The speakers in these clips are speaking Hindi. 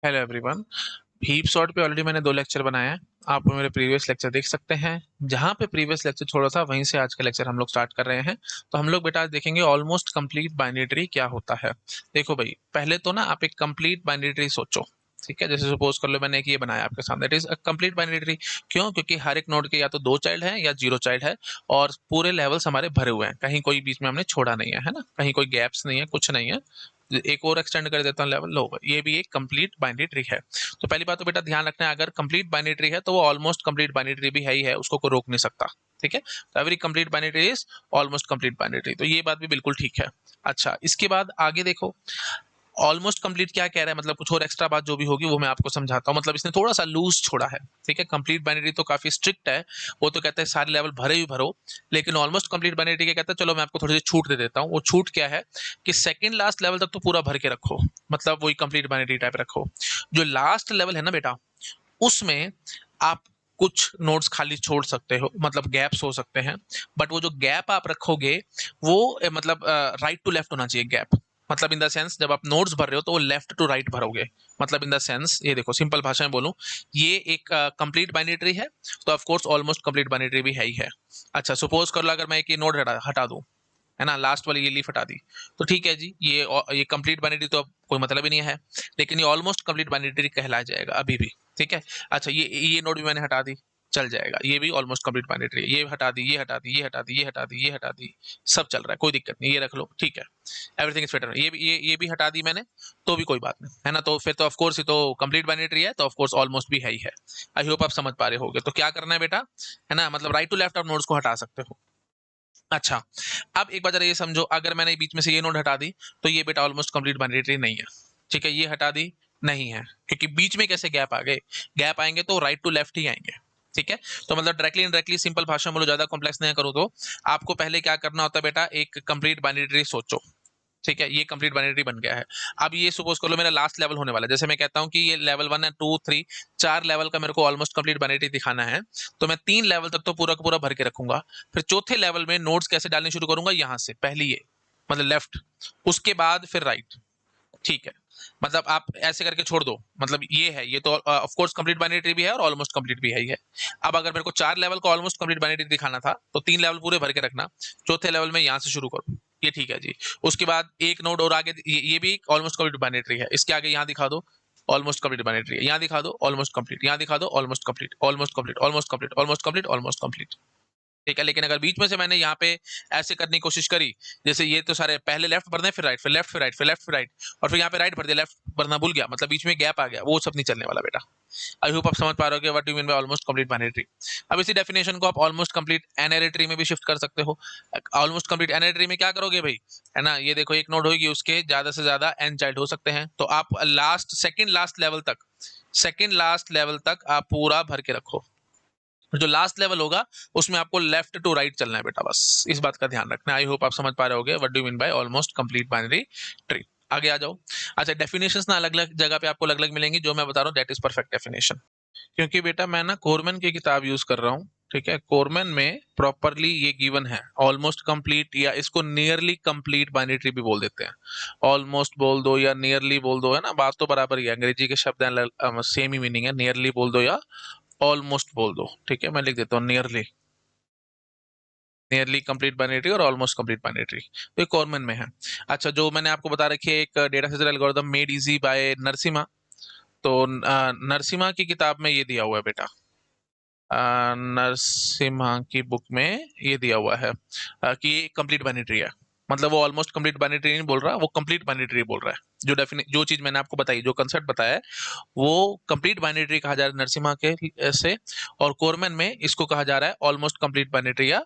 Hello everyone. हीप सॉर्ट पे ऑलरेडी मैंने 2 लेक्चर बनाए हैं। आप मेरे प्रीवियस लेक्चर देख सकते हैं। जहाँ पे प्रीवियस लेक्चर छोड़ा था वहीं से आज का लेक्चर हम लोग स्टार्ट कर रहे हैं। तो हम लोग बेटा आज देखेंगे ऑलमोस्ट कंप्लीट बाइनरी ट्री क्या होता है। देखो भाई, पहले तो ना आप एक कंप्लीट बाइनरी ट्री सोचो। ठीक है, जैसे सपोज कर लो मैंने एक ये बनाया आपके सामने, that is a complete binary tree. क्यों? क्योंकि हर एक नोड के या तो 2 चाइल्ड है या 0 चाइल्ड है, और पूरे लेवल्स हमारे भरे हुए हैं, कहीं कोई बीच में हमने छोड़ा नहीं है ना, कहीं कोई गैप्स नहीं है, कुछ नहीं है। एक और एक्सटेंड कर देता हूँ लेवल, लो ये भी एक कंप्लीट बाइनरी ट्री है। तो पहली बात तो बेटा ध्यान रखना है, अगर कंप्लीट बाइनरी ट्री है तो वो ऑलमोस्ट कंप्लीट बाइनरी ट्री भी है ही है, उसको कोई रोक नहीं सकता। ठीक है, तो every complete binary tree is almost complete binary tree, तो ये बात भी बिल्कुल ठीक है। अच्छा, इसके बाद आगे देखो, ऑलमोस्ट कंप्लीट क्या कह रहा है, मतलब कुछ और एक्स्ट्रा बात जो भी होगी वो मैं आपको समझाता हूँ। मतलब इसने थोड़ा सा लूज छोड़ा है। ठीक है, कंप्लीट बाइनरी तो काफी स्ट्रिक्ट है, वो तो कहते हैं सारे लेवल भरे ही भरो। लेकिन ऑलमोस्ट कंप्लीट बाइनरी क्या कहता है, चलो मैं आपको थोड़ी सी छूट दे देता हूँ। वो छूट क्या है कि सेकंड लास्ट लेवल तक तो पूरा भर के रखो, मतलब वही कंप्लीट बाइनरी टाइप रखो। जो लास्ट लेवल है ना बेटा, उसमें आप कुछ नोड्स खाली छोड़ सकते हो, मतलब गैप्स हो सकते हैं। बट वो जो गैप आप रखोगे वो मतलब राइट टू लेफ्ट होना चाहिए गैप। मतलब इन द सेंस, जब आप नोड्स भर रहे हो तो वो लेफ्ट टू राइट भरोगे। मतलब इन द सेंस, ये देखो सिंपल भाषा में बोलूं, ये एक कंप्लीट बाइनरी ट्री है, तो of course almost complete binary tree भी है ही है। अच्छा, सपोज कर लो अगर मैं एक ये नोड हटा दूं, है ना, लास्ट वाली ये लीफ हटा दी, तो ठीक है जी, ये कंप्लीट बाइनरी तो अब कोई मतलब ही नहीं है। लेकिन ये ऑलमोस्ट कंप्लीट बाइनरी ट्री कहला जाएगा अभी भी। ठीक है। अच्छा, ये नोड भी मैंने हटा दी, चल जाएगा, ये भी ऑलमोस्ट कंप्लीट बाइनरी ट्री। ये हटा दी, ये हटा दी, ये हटा दी, ये हटा दी, ये हटा दी, सब चल रहा है, कोई दिक्कत नहीं, ये रख लो, ठीक है। Everything is better. ये भी हटा दी मैंने, तो भी कोई बात नहीं, है ना। तो फिर तो ऑफकोर्स ये तो कंप्लीट बाइनरी ट्री है, तो ऑफकोर्स ऑलमोस्ट भी है ही है। आई होप आप समझ पा रहे होगे। तो क्या करना है बेटा, है ना, मतलब राइट टू लेफ्ट आप नोड्स को हटा सकते हो। अच्छा, अब एक बार जरा ये समझो, अगर मैंने बीच में से ये नोड हटा दी, तो ये बेटा ऑलमोस्ट कंप्लीट बाइनरी ट्री नहीं है। ठीक है, ये हटा दी, नहीं है, क्योंकि बीच में कैसे गैप आ गए? गैप आएंगे तो राइट टू लेफ्ट ही आएंगे। ठीक है, तो मतलब डायरेक्टली इनडायरेक्टली सिंपल भाषा में बोलो, ज्यादा कॉम्प्लेक्स नहीं करूँ तो आपको पहले क्या करना होता है बेटा, एक कंप्लीट बाइनरी ट्री सोचो। ठीक है, ये कंप्लीट बाइनरी बन गया है। अब ये सपोज कर लो मेरा लास्ट लेवल होने वाला है, जैसे मैं कहता हूँ कि ये लेवल 1 है, 2, 3, 4 लेवल का मेरे को ऑलमोस्ट कंप्लीट बाइनरी दिखाना है। तो मैं 3 लेवल तक तो पूरा का पूरा भर के रखूंगा। फिर चौथे लेवल में नोड्स कैसे डालने शुरू करूंगा, यहां से पहले ये, मतलब लेफ्ट, उसके बाद फिर राइट। ठीक है, मतलब आप ऐसे करके छोड़ दो, मतलब ये है, ये तो of course complete binary tree भी है और ऑलमोस्ट कंप्लीट भी है ही है। अब अगर मेरे को 4 लेवल का ऑलमोस्ट कंप्लीट बाइनरी ट्री दिखाना था, तो 3 लेवल पूरे भर के रखना, चौथे लेवल में यहां से शुरू करो, ये ठीक है जी। उसके बाद एक नोड और आगे, ये भी ऑलमोस्ट कंप्लीट बाइनरी ट्री है, इसके आगे यहाँ दिखा दो ऑलमोस्ट कंप्लीट बाइनरी ट्री है, यहाँ दिखा दो ऑलमोस्ट कंप्लीट, यहाँ दिखा दो almost complete, almost complete, almost complete, almost complete, almost complete. ठीक है, लेकिन अगर बीच में से मैंने यहाँ पे ऐसे करने की कोशिश करी, जैसे ये तो सारे पहले लेफ्ट भरने, फिर राइट, फिर लेफ्ट, फिर राइट, फिर लेफ्ट, फिर राइट, और फिर यहाँ पे राइट भर दिया, लेफ्ट भरना भूल गया, मतलब बीच में गैप आ गया, वो सब नहीं चलने वाला बेटा। आई होप आप समझ पा रहे हो what you mean by almost complete binary tree. अब इसी डेफिनेशन को आप ऑलमोस्ट कंप्लीट एनरी ट्री में भी शिफ्ट कर सकते हो। ऑलमोस्ट कंप्लीट एनरी ट्री में क्या करोगे भाई, है ना, ये देखो एक नोड होगी, उसके ज्यादा से ज्यादा एन चाइल्ड हो सकते हैं, तो आप सेकंड लास्ट लेवल तक आप पूरा भर के रखो। जो लास्ट लेवल होगा उसमें आपको लेफ्ट टू राइट चलना है बेटा, बस इस बात का ध्यान रखना है। आई होप आप समझ पा रहे होगे what do mean by almost complete binary tree. आगे आ जाओ। अच्छा, डेफिनेशंस ना अलग अलग जगह पे आपको अलग अलग मिलेंगी, जो मैं बता रहा हूँ दैट इज परफेक्ट डेफिनेशन। क्योंकि बेटा मैं ना कोरमैन की किताब यूज कर रहा हूँ। ठीक है, कोरमैन में प्रॉपरली ये गिवन है ऑलमोस्ट कंप्लीट, या इसको नियरली कंप्लीट बाइनरी ट्री भी बोल देते हैं। ऑलमोस्ट बोल दो या नियरली बोल दो, है ना, बात तो बराबर ही है, अंग्रेजी के शब्द सेम ही मीनिंग है, नियरली बोल दो या ऑलमोस्ट बोल दो। ठीक है, मैं लिख देता हूँ nearly, nearly complete binary tree और ऑलमोस्ट कंप्लीट बाइनरी ट्री, तो ये कॉमन में है। अच्छा, जो मैंने आपको बता रखी है एक data structure algorithm made easy by Narasimha, तो नरसिम्हा की किताब में ये दिया हुआ है बेटा, नरसिम्हा की बुक में ये दिया हुआ है कि ये कंप्लीट बाइनरी ट्री है। मतलब वो ऑलमोस्ट कंप्लीट बाइनरी ट्री नहीं बोल रहा, वो कंप्लीट बाइनरी ट्री बोल रहा है। जो चीज मैंने आपको बताई, जो कंसेप्ट बताया है, वो कंप्लीट बाइनरी ट्री कहा जा रहा है नरसिम्हा के से, और कोरमैन में इसको कहा जा रहा है ऑलमोस्ट कंप्लीट बाइनरी ट्री या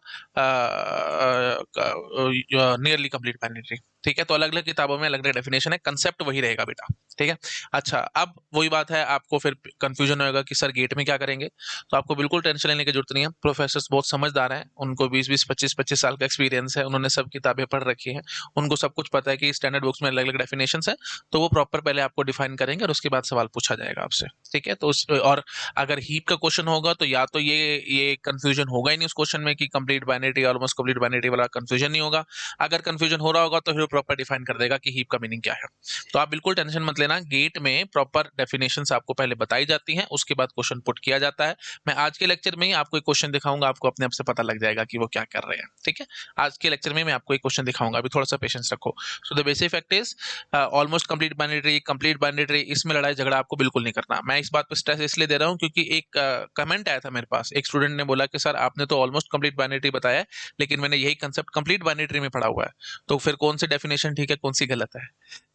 नियरली कंप्लीट बाइनरी ट्री। ठीक है, तो अलग अलग किताबों में अलग अलग डेफिनेशन है, कंसेप्ट वही रहेगा बेटा। ठीक है। अच्छा, अब वही बात है, आपको फिर कंफ्यूजन होगा कि सर गेट में क्या करेंगे, तो आपको बिल्कुल टेंशन लेने की जरूरत नहीं है। प्रोफेसर बहुत समझदार हैं, उनको 20-20, 25-25 साल का एक्सपीरियंस है, उन्होंने सब किताबें पढ़ रखी है, उनको सब कुछ पता है कि स्टैंडर्ड बुक्स में अलग-अलग डेफिनेशंस हैं, तो वो प्रॉपर पहले आपको डिफाइन करेंगे और उसके बाद सवाल पूछा जाएगा आपसे, ठीक है? तो उस और अगर हीप का क्वेश्चन होगा तो या तो ये कंफ्यूजन होगा ही नहीं उस क्वेश्चन में कि complete binary, almost complete binary वाला कंफ्यूजन नहीं होगा। अगर कंफ्यूजन हो रहा होगा तो फिर प्रॉपर डिफाइन कर देगा कि हीप का मीनिंग क्या है। तो आप बिल्कुल टेंशन मत लेना, गेट में प्रॉपर डेफिनेशंस आपको पहले बताई जाती हैं, उसके बाद क्वेश्चन पुट किया जाता है। मैं आज के लेक्चर में ही आपको एक क्वेश्चन दिखाऊंगा, आपको अपने आप से पता लग जाएगा कि वो क्या कर रहे हैं, ठीक है? आज के लेक्चर में मैं आपको एक क्वेश्चन दिखाऊंगा, अभी थोड़ा सा पेशेंस रखो। So the basic fact is almost complete binary, complete binary, इसमें लड़ाई झगड़ा आपको बिल्कुल नहीं करना। मैं इस बात पर स्ट्रेस इसलिए दे रहा हूँ क्योंकि एक कमेंट आया था मेरे पास, एक स्टूडेंट ने बोला कि सर आपने तो ऑलमोस्ट कंप्लीट बाइनरी बताया है, लेकिन मैंने यही कंसेप्ट कंप्लीट बाइनरी में पढ़ा हुआ है, तो फिर कौन सी डेफिनेशन ठीक है, कौन सी गलत है?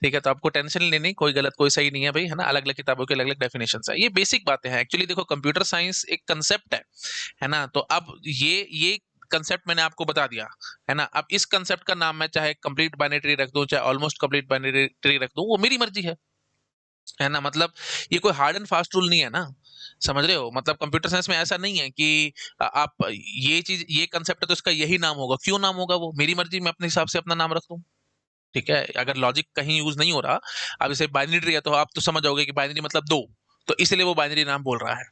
ठीक है, तो आपको टेंशन नहीं लेनी, कोई गलत कोई सही नहीं है भाई, है ना? अलग अलग किताबों के अलग अलग डेफिनेशन है, ये बेसिक बातें हैं। एक्चुअली देखो, कंप्यूटर साइंस एक कंसेप्ट है ना? तो अब ये कंसेप्ट मैंने आपको बता दिया, है ना? अब इस कंसेप्ट का नाम मैं चाहे कंप्लीट बाइनरी रख दूं, चाहे ऑलमोस्ट कंप्लीट बाइनरी रख दूं, वो मेरी मर्जी है ना? मतलब ये कोई हार्ड एंड फास्ट रूल नहीं है ना, समझ रहे हो? मतलब कंप्यूटर साइंस में ऐसा नहीं है कि आप ये चीज, ये कंसेप्ट है तो इसका यही नाम होगा। क्यों नाम होगा? वो मेरी मर्जी, मैं अपने हिसाब से अपना नाम रख दूं, ठीक है? अगर लॉजिक कहीं यूज नहीं हो रहा, अब जैसे बाइनरी है तो आप तो समझ जाओगे कि बाइनरी मतलब दो, तो इसलिए वो बाइनरी नाम बोल रहा है,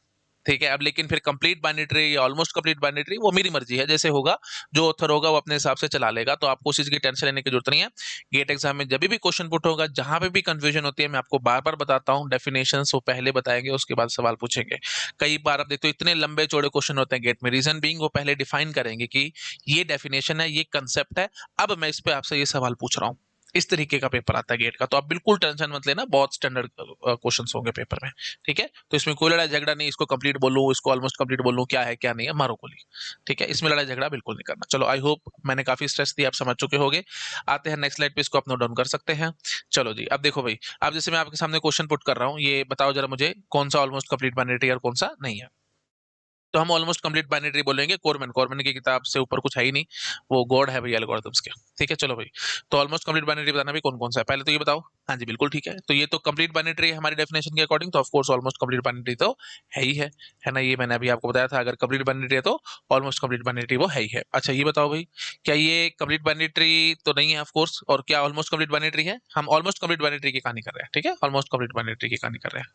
ठीक है? अब लेकिन फिर कंप्लीट बाइनरी या ऑलमोस्ट कंप्लीट बाइनरी, वो मेरी मर्जी है, जैसे होगा, जो ऑथर होगा वो अपने हिसाब से चला लेगा, तो आपको उस चीज की टेंशन लेने की जरूरत नहीं है। गेट एग्जाम में जब भी क्वेश्चन पुट होगा, जहां पे भी कंफ्यूजन होती है, मैं आपको बार बार बताता हूँ, डेफिनेशन वो पहले बताएंगे, उसके बाद सवाल पूछेंगे। कई बार आप देखते हो इतने लंबे चौड़े क्वेश्चन होते हैं गेट में, रीजन बीइंग वो पहले डिफाइन करेंगे कि ये डेफिनेशन है, ये कंसेप्ट है, अब मैं इस पे आपसे ये सवाल पूछ रहा हूँ। इस तरीके का पेपर आता है गेट का, तो आप बिल्कुल टेंशन मत लेना, बहुत स्टैंडर्ड क्वेश्चंस होंगे पेपर में, ठीक है? तो इसमें कोई लड़ाई झगड़ा नहीं, इसको कंप्लीट बोलूं, इसको ऑलमोस्ट कंप्लीट बोलूं, क्या है क्या नहीं है, मारो गोली, ठीक है? इसमें लड़ाई झगड़ा बिल्कुल नहीं करना। चलो, आई होप मैंने काफी स्ट्रेस दिया, आप समझ चुके होंगे। आते हैं नेक्स्ट स्लाइड पे, इसको आप नोट डाउन कर सकते हैं। चलो जी, अब देखो भाई, अब जैसे मैं आपके सामने क्वेश्चन पुट कर रहा हूँ, ये बताओ जरा मुझे, कौन सा ऑलमोस्ट कंप्लीट बाइनरी और कौन सा नहीं है? तो हम ऑलमोस्ट कंप्लीट बाइनरी बोलेंगे। कोरमैन की किताब से ऊपर कुछ है ही नहीं, वो गॉड है भाई एल्गोरिथम्स के, ठीक है? चलो भाई, तो ऑलमोस्ट कंप्लीट बाइनरी बताना भी कौन कौन सा है, पहले तो ये बताओ। हाँ जी, बिल्कुल ठीक है, तो ये तो कंप्लीट बाइनरी है हमारी डेफिनेशन के अकॉर्डिंग, तो of course almost complete binary तो है ही है ना? ये मैंने अभी आपको बताया था, अगर कंप्लीट बाइनरी है तो ऑलमोस्ट कंप्लीट बाइनरी वो है ही है। अच्छा, ये बताओ भाई, क्या ये कंप्लीट बाइनरी तो नहीं है ऑफ कोर्स, और क्या ऑलमोस्ट कंप्लीट बाइनरी है? हम ऑलमोस्ट कंप्लीट बाइनरी की कहानी कर रहे हैं, ठीक है? ऑलमोस्ट कंप्लीट बाइनरी की कहानी कर रहे हैं।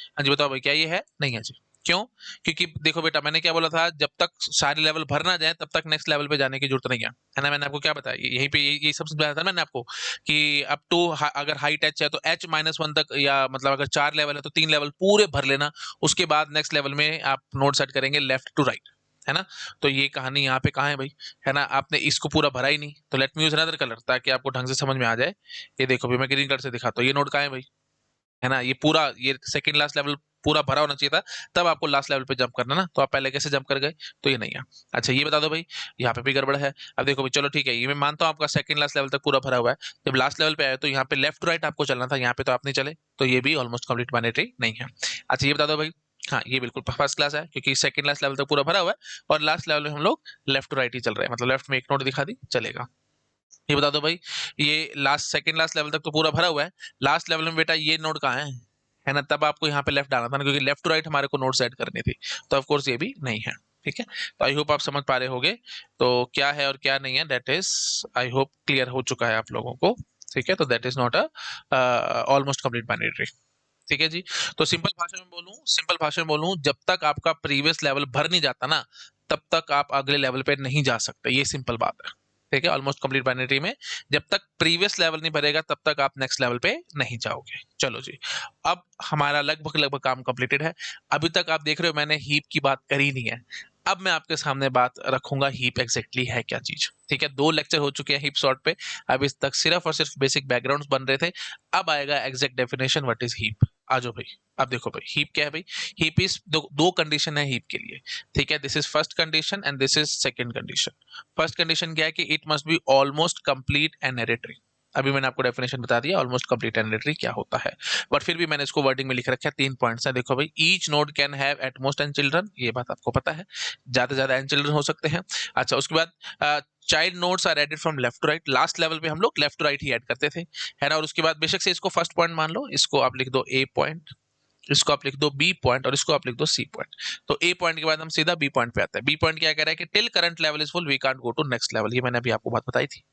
हाँ जी, बताओ भाई, क्या ये है? नहीं है जी। क्यों? क्योंकि देखो बेटा, मैंने क्या बोला था, जब तक सारे लेवल भर ना जाए तब तक नेक्स्ट लेवल पे जाने की जरूरत नहीं है ना? मैंने आपको क्या बताया, यहीं पे यही सब बताया था मैंने आपको कि अप टू, अगर हाइट एच है तो H-1 तक, या मतलब अगर 4 लेवल है तो 3 लेवल पूरे भर लेना, उसके बाद नेक्स्ट लेवल में आप नोट सेट करेंगे लेफ्ट टू राइट, है ना? तो ये कहानी यहाँ पे कहाँ है भाई, है ना? आपने इसको पूरा भरा ही नहीं, तो let me use another colour ताकि आपको ढंग से समझ में आ जाए। ये देखो भी, मैं ग्रीन कलर से दिखाता हूँ, ये नोट कहाँ है भाई, है ना? ये पूरा, ये सेकंड लास्ट लेवल पूरा भरा होना चाहिए था, तब आपको लास्ट लेवल पे जंप करना ना, तो आप पहले कैसे जंप कर गए? तो ये नहीं है। अच्छा, ये बता दो भाई, यहाँ पे भी गड़बड़ है। अब देखो भाई, चलो ठीक है, ये मैं मानता हूँ आपका सेकंड लास्ट लेवल तक पूरा भरा हुआ है, जब लास्ट लेवल पे आए तो यहाँ पे लेफ्ट टू राइट आपको चलना था, यहाँ पे तो आप नहीं चले, तो ये भी ऑलमोस्ट कंप्लीट बाइनरी नहीं है। अच्छा, ये बता दो भाई, हाँ, ये बिल्कुल फर्स्ट क्लास है, क्योंकि सेकंड लास्ट लेवल तक पूरा भरा हुआ है, और लास्ट लेवल में हम लोग लेफ्ट टू राइट ही चल रहे हैं, मतलब लेफ्ट में एक नोट दिखा दी चलेगा। ये बता दो भाई, ये लास्ट सेकंड लास्ट लेवल तक तो पूरा भरा हुआ है, लास्ट लेवल में बेटा ये नोड कहाँ है ना? तब आपको यहाँ पे लेफ्ट डालना था ना, क्योंकि लेफ्ट टू राइट हमारे को नोट्स ऐड करनी थी, तो ऑफ कोर्स ये भी नहीं है, ठीक है? तो आई होप आप समझ पा रहे होगे, तो क्या है और क्या नहीं है, that is, I hope clear हो चुका है आप लोगों को, ठीक है? तो that is not a almost complete binary, ठीक है जी? तो सिंपल भाषा में बोलूं, जब तक आपका प्रीवियस लेवल भर नहीं जाता ना, तब तक आप अगले लेवल पे नहीं जा सकते, ये सिंपल बात है, ठीक है? ऑलमोस्ट कंप्लीट बाइनरी में जब तक प्रीवियस लेवल नहीं भरेगा तब तक आप नेक्स्ट लेवल पे नहीं जाओगे। चलो जी, अब हमारा लगभग लगभग काम कंप्लीटेड है। अभी तक आप देख रहे हो मैंने हीप की बात करी नहीं है, अब मैं आपके सामने बात रखूंगा हीप एग्जैक्टली है क्या चीज, ठीक है? 2 लेक्चर हो चुके हैं हीप सॉर्ट पे, अब इस तक सिर्फ और सिर्फ बेसिक बैकग्राउंड्स बन रहे थे, अब आएगा exact definition what is heap. आ जाओ भाई, अब देखो भाई, हीप क्या है भाई? हीप इज दो कंडीशन है हीप के लिए, ठीक है? This is first condition and this is second condition. First condition क्या है कि it must be almost complete and नेरेटरी। अभी मैंने आपको डेफिनेशन बता दिया ऑलमोस्ट कंप्लीट एंड नेरेटरी क्या होता है, बट फिर भी मैंने इसको वर्डिंग में लिख रखा है, 3 पॉइंट्स है। देखो भाई, each node can have at most n children, ये बात आपको पता है, ज्यादा से ज्यादा एन चिल्ड्रन हो सकते हैं। अच्छा, उसके बाद child nodes are added from left to right, last level पे हम लोग लेफ्ट टू राइट ही ऐड करते थे, है ना? और उसके बाद बेशक से इसको फर्स्ट पॉइंट मान लो, इसको आप लिख दो ए पॉइंट, इसको आप लिख दो बी पॉइंट और इसको आप लिख दो सी पॉइंट। तो ए पॉइंट के बाद हम सीधा बी पॉइंट पे आते हैं। बी पॉइंट क्या कह रहा है कि till current level is full we can't go to next level. ये मैंने अभी आपको बात बताई थी,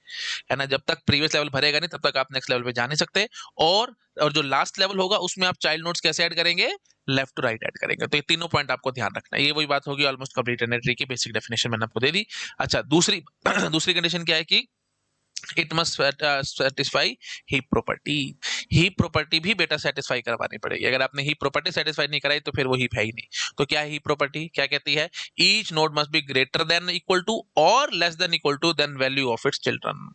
है ना। जब तक प्रीवियस लेवल भरेगा नहीं तब तक आप नेक्स्ट लेवल पे जा नहीं सकते। और जो लास्ट लेवल होगा उसमें आप चाइल्ड नोड्स कैसे ऐड करेंगे, लेफ्ट टू राइट ऐड करेंगे। तो ये तीनों पॉइंट आपको ध्यान रखना है। ये वही बात होगी ऑलमोस्ट कंप्लीट एनर्जी ट्री की बेसिक डेफिनेशन मैंने आपको दे दी। अच्छा, दूसरी दूसरी कंडीशन क्या है कि it must satisfy heap property. Heap property भी बेटा सेटिस्फाई करवानी पड़ेगी। अगर आपने हीप प्रॉपर्टी सेटिस्फाई नहीं कराई तो फिर वो हीप है ही नहीं। तो क्या है हीप प्रॉपर्टी, क्या कहती है, each node must be greater than equal to और less than equal to then value of its children.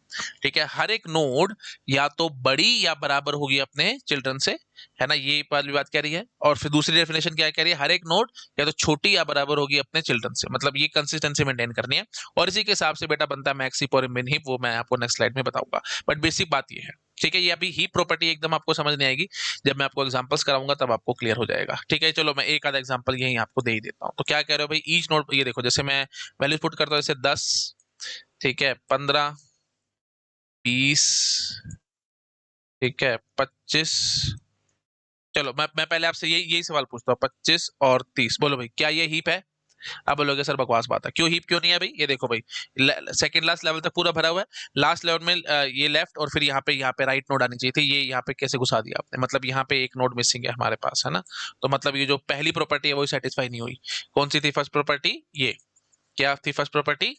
ठीक है, हर एक नोड या तो बड़ी या बराबर होगी अपने चिल्ड्रन से, है ना। ये पहली बात कह रही है। और फिर दूसरी डेफिनेशन क्या कह रही है, हर एक नोड या तो छोटी या बराबर होगी अपने चिल्ड्रन से। मतलब ये कंसिस्टेंसी मेंटेन करनी है। और इसी के हिसाब से बेटा बनता है मैक्स हीप और मिन हीप, वो मैं आपको नेक्स्ट स्लाइड में बताऊंगा। बट बेसिक बात ये है, ठीक है। ये अभी हीप प्रॉपर्टी एकदम आपको समझ नहीं आएगी, जब मैं आपको एग्जांपल्स कराऊंगा तब आपको क्लियर हो जाएगा। ठीक है, चलो मैं एक आधा एग्जांपल यही आपको दे ही देता हूँ। तो क्या कह रहे हो भाई, ईच नोड, ये देखो जैसे मैं वैल्यूज पुट करता हूँ, जैसे 10, ठीक है, 15, 20, ठीक है, 25। चलो मैं पहले आपसे यही सवाल पूछता हूँ, 25 और 30, बोलो भाई क्या ये हीप है। अब बोलोगे सर बकवास बात है, क्यों हीप क्यों नहीं है भाई। ये देखो भाई, सेकंड लास्ट लेवल तक पूरा भरा हुआ है, लास्ट लेवल में ये लेफ्ट और फिर यहाँ पे राइट नोड आनी चाहिए थी। ये यहाँ पे कैसे घुसा दिया आपने, मतलब यहाँ पे एक नोड मिसिंग है हमारे पास, है ना। तो मतलब ये जो पहली प्रॉपर्टी है वो सेटिस्फाई नहीं हुई। कौन सी थी फर्स्ट प्रॉपर्टी, ये क्या थी first property,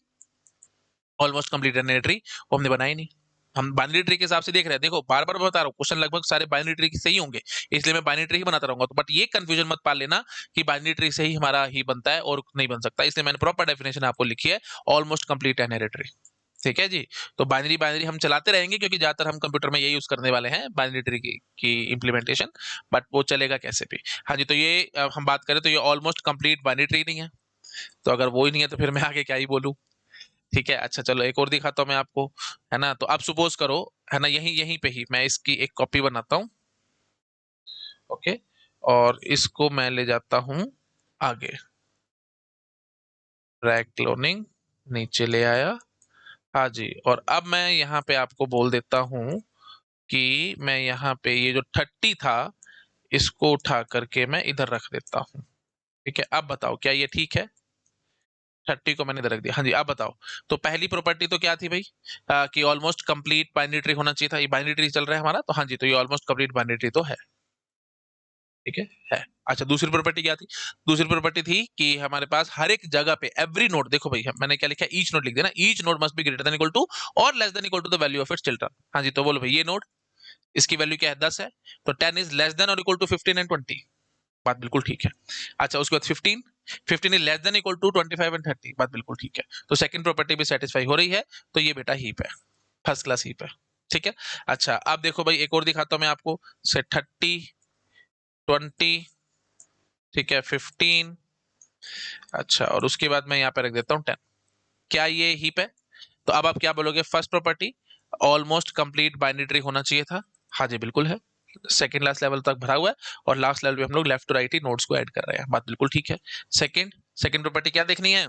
almost complete n tree, वो हमने बनाई नहीं। हम बाइनरी ट्री के हिसाब से देख रहे हैं। देखो बार बार बता रहा हूँ, क्वेश्चन लगभग सारे बाइनरी ट्री से ही होंगे, इसलिए मैं बाइनरी ट्री ही बनाता रहूंगा। तो बट ये कंफ्यूजन मत पाल लेना कि बाइनरी ट्री से ही हमारा ही बनता है और नहीं बन सकता। इसलिए मैंने प्रॉपर डेफिनेशन आपको लिखी है, ऑलमोस्ट कंप्लीट एन ट्री। ठीक है जी। तो बाइनरी बाइनरी हम चलाते रहेंगे क्योंकि ज्यादातर हम कंप्यूटर में ये यूज करने वाले हैं बाइनरी ट्री की इंप्लीमेंटेशन। बट वो चलेगा कैसे भी। हाँ जी, तो ये हम बात करें तो ये ऑलमोस्ट कंप्लीट बाइनरी ट्री नहीं है। तो अगर वो ही नहीं है तो फिर मैं आगे क्या ही बोलूं। ठीक है, अच्छा चलो एक और दिखाता हूँ मैं आपको, है ना। तो आप सपोज करो, है ना, यहीं यहीं पे ही मैं इसकी एक कॉपी बनाता हूँ। ओके, और इसको मैं ले जाता हूँ आगे, ड्रैग क्लोनिंग, नीचे ले आया। हाँ जी, और अब मैं यहाँ पे आपको बोल देता हूँ कि मैं यहाँ पे ये जो 30 था इसको उठा करके मैं इधर रख देता हूँ। ठीक है, अब बताओ क्या ये ठीक है। 30 को मैंने इधर रख दिया। हाँ जी, अब बताओ। तो पहली प्रॉपर्टी तो क्या थी भाई, कि ऑलमोस्ट कंप्लीट बाइनरी ट्री होना चाहिए था। ये बाइनरी ट्री चल रहा है हमारा, तो हाँ जी, तो ये ऑलमोस्ट कंप्लीट बाइनरी ट्री तो है। ठीक है। अच्छा, दूसरी प्रॉपर्टी क्या थी, दूसरी प्रॉपर्टी थी कि हमारे पास हर एक जगह पे एवरी नोड, देखो भाई मैंने क्या लिखा है, ईच नोड लिख देना, each node must be greater than equal to और less than equal to the value of its children. हाँ जी, तो बोलो भाई ये नोड, इसकी वैल्यू क्या है, 10 है, तो 10 इज लेस देन और इक्वल टू 15 एंड 20। बात बिल्कुल ठीक है। अच्छा, उसके बाद 15 is less than equal to 25 and 30। बात बिल्कुल ठीक है। तो सेकंड प्रॉपर्टी भी सेटिस्फाई हो रही है। तो ये बेटा हीप है, फर्स्ट क्लास हीप है। ठीक है। अच्छा, अब देखो भाई एक और दिखाता हूं मैं आपको, से 30, 20, ठीक है, 15। अच्छा, और उसके बाद मैं यहाँ पे रख देता हूँ 10। क्या ये हीप है। तो अब आप क्या बोलोगे, first property almost complete binary tree होना चाहिए था। हाँ जी बिल्कुल है, सेकंड लास्ट लेवल तक भरा हुआ है और लास्ट लेवल पे हम लोग लेफ्ट टू राइट ही नोड्स को ऐड कर रहे हैं। बात बिल्कुल ठीक है। सेकंड सेकंड प्रॉपर्टी क्या देखनी है,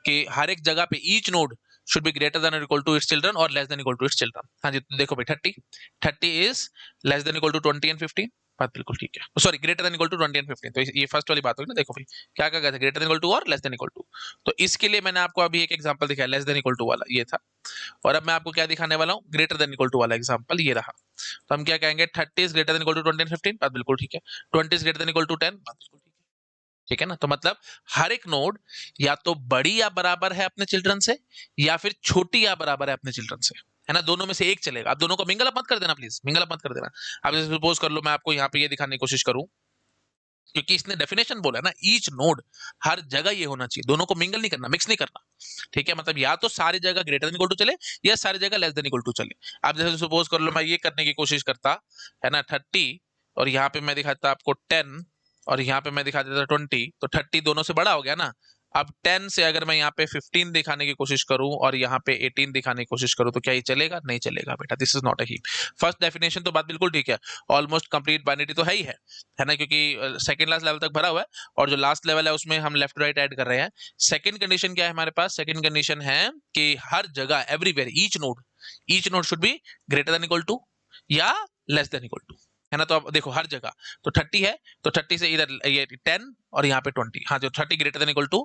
कि हर एक जगह पे each node should be greater than और इक्वल टू इट्स चिल्ड्रन और less than equal to its children. हाँ जी, तो देखो भाई 30 is less than equal to 20 and 15। बात बिल्कुल ठीक है, sorry greater than equal to 20 and 15। तो ये फर्स्ट वाली बात होगी ना। देखो भाई क्या कहा गया था, ग्रेटर देन इक्वल टू और लेस देन इक्वल टू। तो इसके लिए मैंने आपको अभी एक एग्जांपल दिखाया, लेस देन इक्वल टू वाला ये था। और अब मैं आपको क्या दिखाने वाला हूँ, ग्रेटर देन इक्वल टू वाला एग्जांपल ये रहा। तो हम क्या कहेंगे, 30 is greater than equal to 20 and 15। बात बिल्कुल ठीक है। 20 is greater than equal to 10। बात बिल्कुल ठीक है। ठीक है ना। तो मतलब हर एक नोड या तो बड़ी या बराबर है अपने चिल्ड्रन से, या फिर छोटी या बराबर है अपने चिल्ड्रन से, है ना। दोनों में से एक चलेगा। आप दोनों को मिंगल अप मत कर देना प्लीज, मिंगल अप मत कर देना। आप जैसे सपोज कर लो मैं आपको यहाँ पे ये दिखाने की कोशिश करूं, क्योंकि इसने डेफिनेशन बोला है ना, ईच नोड, हर जगह ये होना चाहिए, दोनों को मिंगल नहीं करना, मिक्स नहीं करना। ठीक है, मतलब या तो सारी जगह ग्रेटर देन इक्वल टू चले या सारी जगह लेस देन इक्वल टू चले। आप जैसे सपोज कर लो मैं ये करने की कोशिश करता, है ना, 30, और यहाँ पे मैं दिखाता आपको 10, और यहाँ पे मैं दिखा देता 20, तो 30 दोनों से बड़ा हो गया ना। अब 10 से अगर मैं यहाँ पे 15 दिखाने की कोशिश करूं और यहाँ पे 18 दिखाने की कोशिश करूं, तो क्या ये चलेगा, नहीं चलेगा बेटा, this is not a heap. First definition तो बात बिल्कुल ठीक है, ऑलमोस्ट कंप्लीट बाइनरी तो है ना, क्योंकि सेकंड लास्ट लेवल तक भरा हुआ है और जो लास्ट लेवल है उसमें हम लेफ्ट राइट ऐड कर रहे हैं। सेकंड कंडीशन क्या है हमारे पास, सेकंड कंडीशन है कि हर जगह everywhere each node should be greater than equal to या लेस देन इक्वल टू। है ना। तो अब देखो हर जगह तो 30 है, तो 30 से इधर ये 10 और यहाँ पे 20, हाँ जो 30 ग्रेटर देन इक्वल टू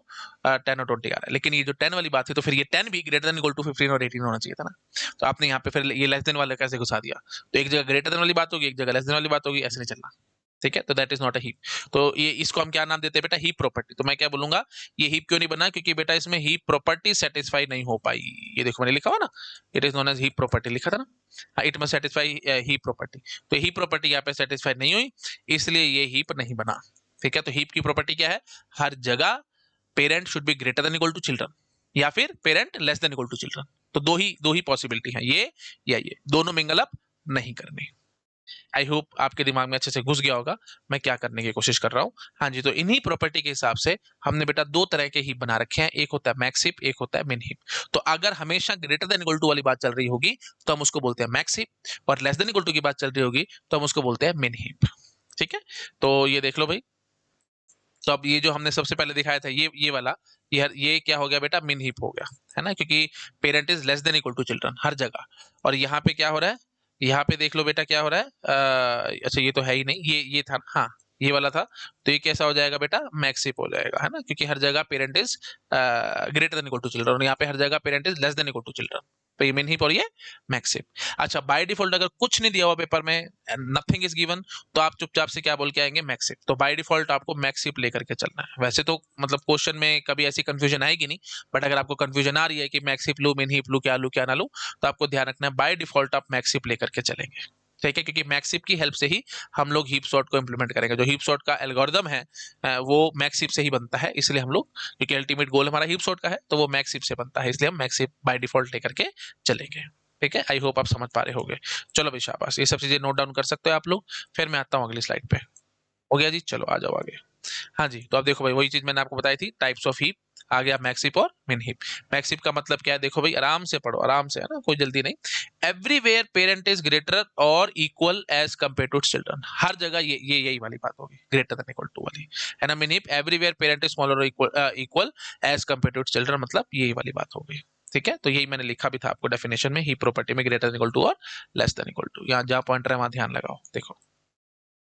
10 और 20 आ रहा है, लेकिन ये जो 10 वाली बात है तो फिर ये 10 भी ग्रेटर देन इक्वल टू 15 और 18 होना चाहिए था ना। तो आपने यहाँ पे फिर ये लेस देन वाला कैसे घुसा दिया, तो एक जगह ग्रेटर देन वाली बात होगी, एक जगह लेस देन वाली बात होगी, ऐसे नहीं चलना, ठीक है। तो that is not a heap. तो ये इसको हम क्या नाम देते हैं बेटा, हीप प्रॉपर्टी। तो मैं क्या बोलूंगा, ये हीप क्यों नहीं बना, क्योंकि बेटा इसमें हीप प्रॉपर्टी सेटिस्फाई नहीं हो पाई। ये देखो मैंने लिखा हुआ ना, it is known as heap property लिखा था ना, it must satisfy heap property. तो हीप प्रॉपर्टी यहाँ पे सेटिस्फाई नहीं हुई, इसलिए ये हीप नहीं बना, ठीक है। तो हीप की प्रॉपर्टी क्या है, हर जगह parent should be greater than equal to children, या फिर parent less than equal to children. तो दो ही पॉसिबिलिटी है, ये या ये, दोनों मिंगल अप नहीं करनी। आई होप आपके दिमाग में अच्छे से घुस गया होगा मैं क्या करने की कोशिश कर रहा हूँ। हाँ जी, तो इन्हीं प्रॉपर्टी के हिसाब से हमने बेटा दो तरह के हीप बना रखे हैं, एक होता है मैक्स हीप, एक होता है मिन हीप। तो अगर हमेशा ग्रेटर देन इक्वल टू वाली बात चल रही होगी तो हम उसको बोलते हैं मैक्स हीप, और लेस देन इक्वल टू की बात चल रही होगी तो हम उसको बोलते हैं मिन हीप, ठीक है। तो ये देख लो भाई, तो अब ये जो हमने सबसे पहले दिखाया था ये वाला, ये क्या हो गया बेटा, मिन हीप हो गया, है ना, क्योंकि parent is less than equal to children हर जगह। और यहाँ पे क्या हो रहा है, यहाँ पे देख लो बेटा क्या हो रहा है, अच्छा ये तो है ही नहीं, ये था, हाँ ये वाला था। तो ये कैसा हो जाएगा बेटा, मैक्स हीप हो जाएगा, है ना, क्योंकि हर जगह parent is greater than equal to children, और यहाँ पे हर जगह parent is less than equal to children. तो ये मिन हीप और ये मैक्स हीप। अच्छा बाय डिफॉल्ट अगर कुछ नहीं दिया हुआ पेपर में, नथिंग इज गिवन, तो आप चुपचाप से क्या बोल के आएंगे, मैक्सिप। तो बाय डिफॉल्ट आपको मैक्सिप लेकर के चलना है। वैसे तो मतलब क्वेश्चन में कभी ऐसी कंफ्यूजन आएगी नहीं, बट अगर आपको कंफ्यूजन आ रही है कि मैक्सिप लू, मिन हीप लू, क्या ना लू, तो आपको ध्यान रखना है बाय डिफॉल्ट आप मैक्सिप लेकर के चलेंगे, ठीक है। क्योंकि मैक्सिप की हेल्प से ही हम लोग हीप सॉर्ट को इंप्लीमेंट करेंगे। जो हीप सॉर्ट का एल्गोरिदम है वो मैक्सिप से ही बनता है, इसलिए हम लोग, क्योंकि अल्टीमेट गोल हमारा हीप सॉर्ट का है, तो वो मैक्सिप से बनता है, इसलिए हम मैक्सिप बाय डिफॉल्ट लेकर के चलेंगे, ठीक है। आई होप आप समझ पा रहे होंगे। चलो भाई शाबाश, ये सब चीजें नोट डाउन कर सकते हो आप लोग। फिर मैं आता हूँ अगली स्लाइड पे। हो गया जी, चलो आ जाओ आगे। हाँ जी, तो अब देखो भाई वही चीज मैंने आपको बताई थी, टाइप्स ऑफ हीप। आ गया मैक्सिप और मिन हीप। मैक्सिप का मतलब क्या है, देखो भाई आराम से पढ़ो, आराम से, है ना, कोई जल्दी नहीं। एवरीवेयर पेरेंट इज ग्रेटर और equal as compare to children. हर जगह ये यही वाली बात होगी, ग्रेटर देन इक्वल टू वाली, है ना। Min heap everywhere parent is smaller और equal as compare to children, मतलब यही वाली बात होगी, ठीक है। तो यही मैंने लिखा भी था आपको डेफिनेशन में, ही प्रॉपर्टी में ग्रेटर देन इक्वल टू और लेस देन इक्वल टू। यहाँ जहां पॉइंटर है वहां ध्यान लगाओ, देखो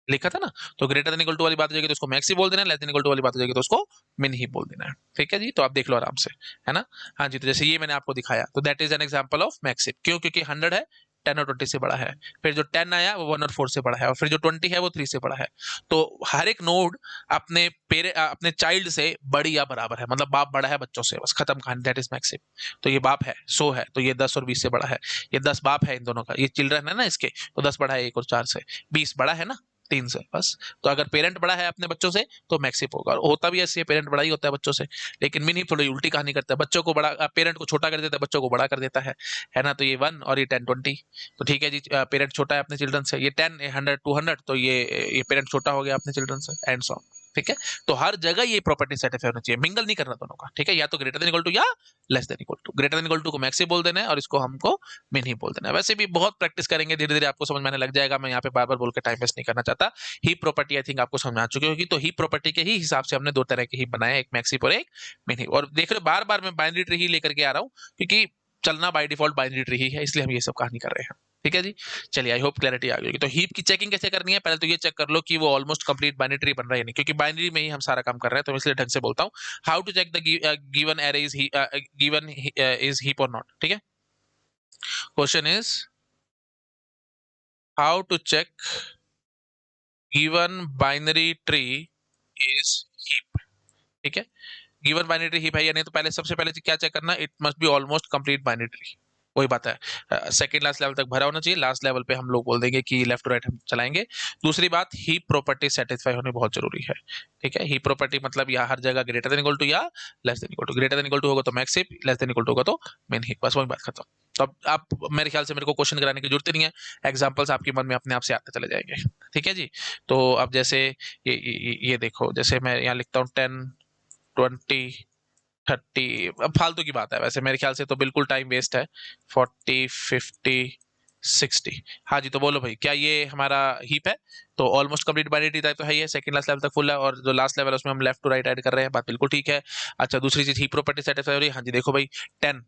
लिखा था ना। तो ग्रेटर देन इक्वल टू वाली बात हो जाएगी तो उसको मैक्स ही बोल देना है, लेस देन इक्वल टू वाली बात हो जाएगी तो उसको मिन ही बोल देना है, ठीक है जी। तो आप देख लो आराम से, है ना। हाँ जी, तो जैसे ये मैंने आपको दिखाया, तो that is an example of max heap. क्यों, क्योंकि 100 है, 10 और 20 से बड़ा है, फिर जो 10 आया वो 1 और 4 से बड़ा है, और फिर जो 20 है वो 3 से बड़ा है। तो हर एक नोड अपने चाइल्ड से बड़ी या बराबर है, मतलब बाप बड़ा है बच्चों से, बस खत्म कहानी, दैट इज मैक्सिप। तो ये बाप है 100 है, तो ये 10 और 20 से बड़ा है। ये 10 बाप है इन दोनों का, ये चिल्ड्रन है ना इसके, तो 10 बड़ा है 1 और 4 से, 20 बड़ा है ना 3 से, बस। तो अगर पेरेंट बड़ा है अपने बच्चों से तो मैक्सिप होगा, और होता भी ऐसे, पेरेंट बड़ा ही होता है बच्चों से। लेकिन मिनी थोड़ी उल्टी कहानी करता है, बच्चों को बड़ा, पेरेंट को छोटा कर देता है, बच्चों को बड़ा कर देता है ना। तो ये 1 और ये 10 20, तो ठीक है जी, पेरेंट छोटा है अपने चिल्ड्रन से, ये 10 100 200, तो ये पेरेंट छोटा हो गया अपने चिल्ड्रन से, एंड सो, ठीक है। तो हर जगह ये प्रॉपर्टी सेटिस्फाई होना चाहिए, मिंगल नहीं करना दोनों का, ठीक है। या तो ग्रेटर देन इक्वल टू या less than equal to. Greater than equal to को मैक्स बोल देना है और इसको हमको मिन ही बोल देना है। वैसे भी बहुत प्रैक्टिस करेंगे, धीरे धीरे आपको समझ में आने लग जाएगा। मैं यहाँ पे बार बार बोल के टाइम वेस्ट नहीं करना चाहता। ही प्रॉपर्टी आई थिंक आपको समझ में आ चुकी होगी। तो ही प्रॉपर्टी के ही हिसाब से हमने दो तरह के ही बनाए, एक मैक्सिप और एक मिन ही। और देख रहे हो बार बार मैं बाइनरी ट्री ही लेकर के आ रहा हूँ, क्योंकि चलना बाय डिफॉल्ट बाइनरी ट्री ही है, इसलिए हम ये सब कहानी कर रहे हैं, ठीक है जी। चलिए आई होप क्लैरिटी आ गई। तो हीप की चेकिंग कैसे करनी है, पहले तो ये चेक कर लो कि वो ऑलमोस्ट कंप्लीट बाइनरी ट्री बन रहा है नहीं, क्योंकि बाइनरी में ही हम सारा काम कर रहे हैं, तो इसलिए ढंग से बोलता हूँ। How to check the given array is heap और नॉट, ठीक है। Question is how to check given binary tree is heap, ठीक है। गिवन बाइनरी ट्री हीप है या नहीं, तो पहले सबसे पहले क्या चेक करना, it must be almost complete binary tree. वही बात है, सेकंड लास्ट लेवल तक भरा होना चाहिए, लास्ट लेवल पे हम लोग बोल देंगे कि लेफ्ट टू राइट हम चलाएंगे। दूसरी बात, हीप प्रॉपर्टी सेटिस्फाई होनी बहुत जरूरी है, ठीक है। हीप प्रॉपर्टी मतलब या हर जगह ग्रेटर देन इक्वल टू या less than equal to. Greater than equal to होगा तो max heap, less than equal to होगा तो मिन हीप, बस वही बात खत्म। तो अब आप मेरे ख्याल से मेरे को क्वेश्चन कराने की जरूरत नहीं है, एग्जांपल्स आपके मन में अपने आप से आते चले जाएंगे, ठीक है जी। तो अब जैसे ये देखो, जैसे मैं यहाँ लिखता हूँ 10 20 30, अब फालतू की बात है, वैसे मेरे ख्याल से तो बिल्कुल टाइम वेस्ट है। 40 50 60, हाँ जी। तो बोलो भाई, क्या ये हमारा हीप है? तो ऑलमोस्ट कंप्लीट बाइनरी टाइप तो है, ये सेकंड लास्ट लेवल तक फुल है, और जो लास्ट लेवल है उसमें हम लेफ्ट टू राइट ऐड कर रहे हैं, बात बिल्कुल ठीक है। अच्छा दूसरी चीज, हीप प्रॉपर्टी सेटिस्फाई हो रही है, हाँ जी। देखो भाई 10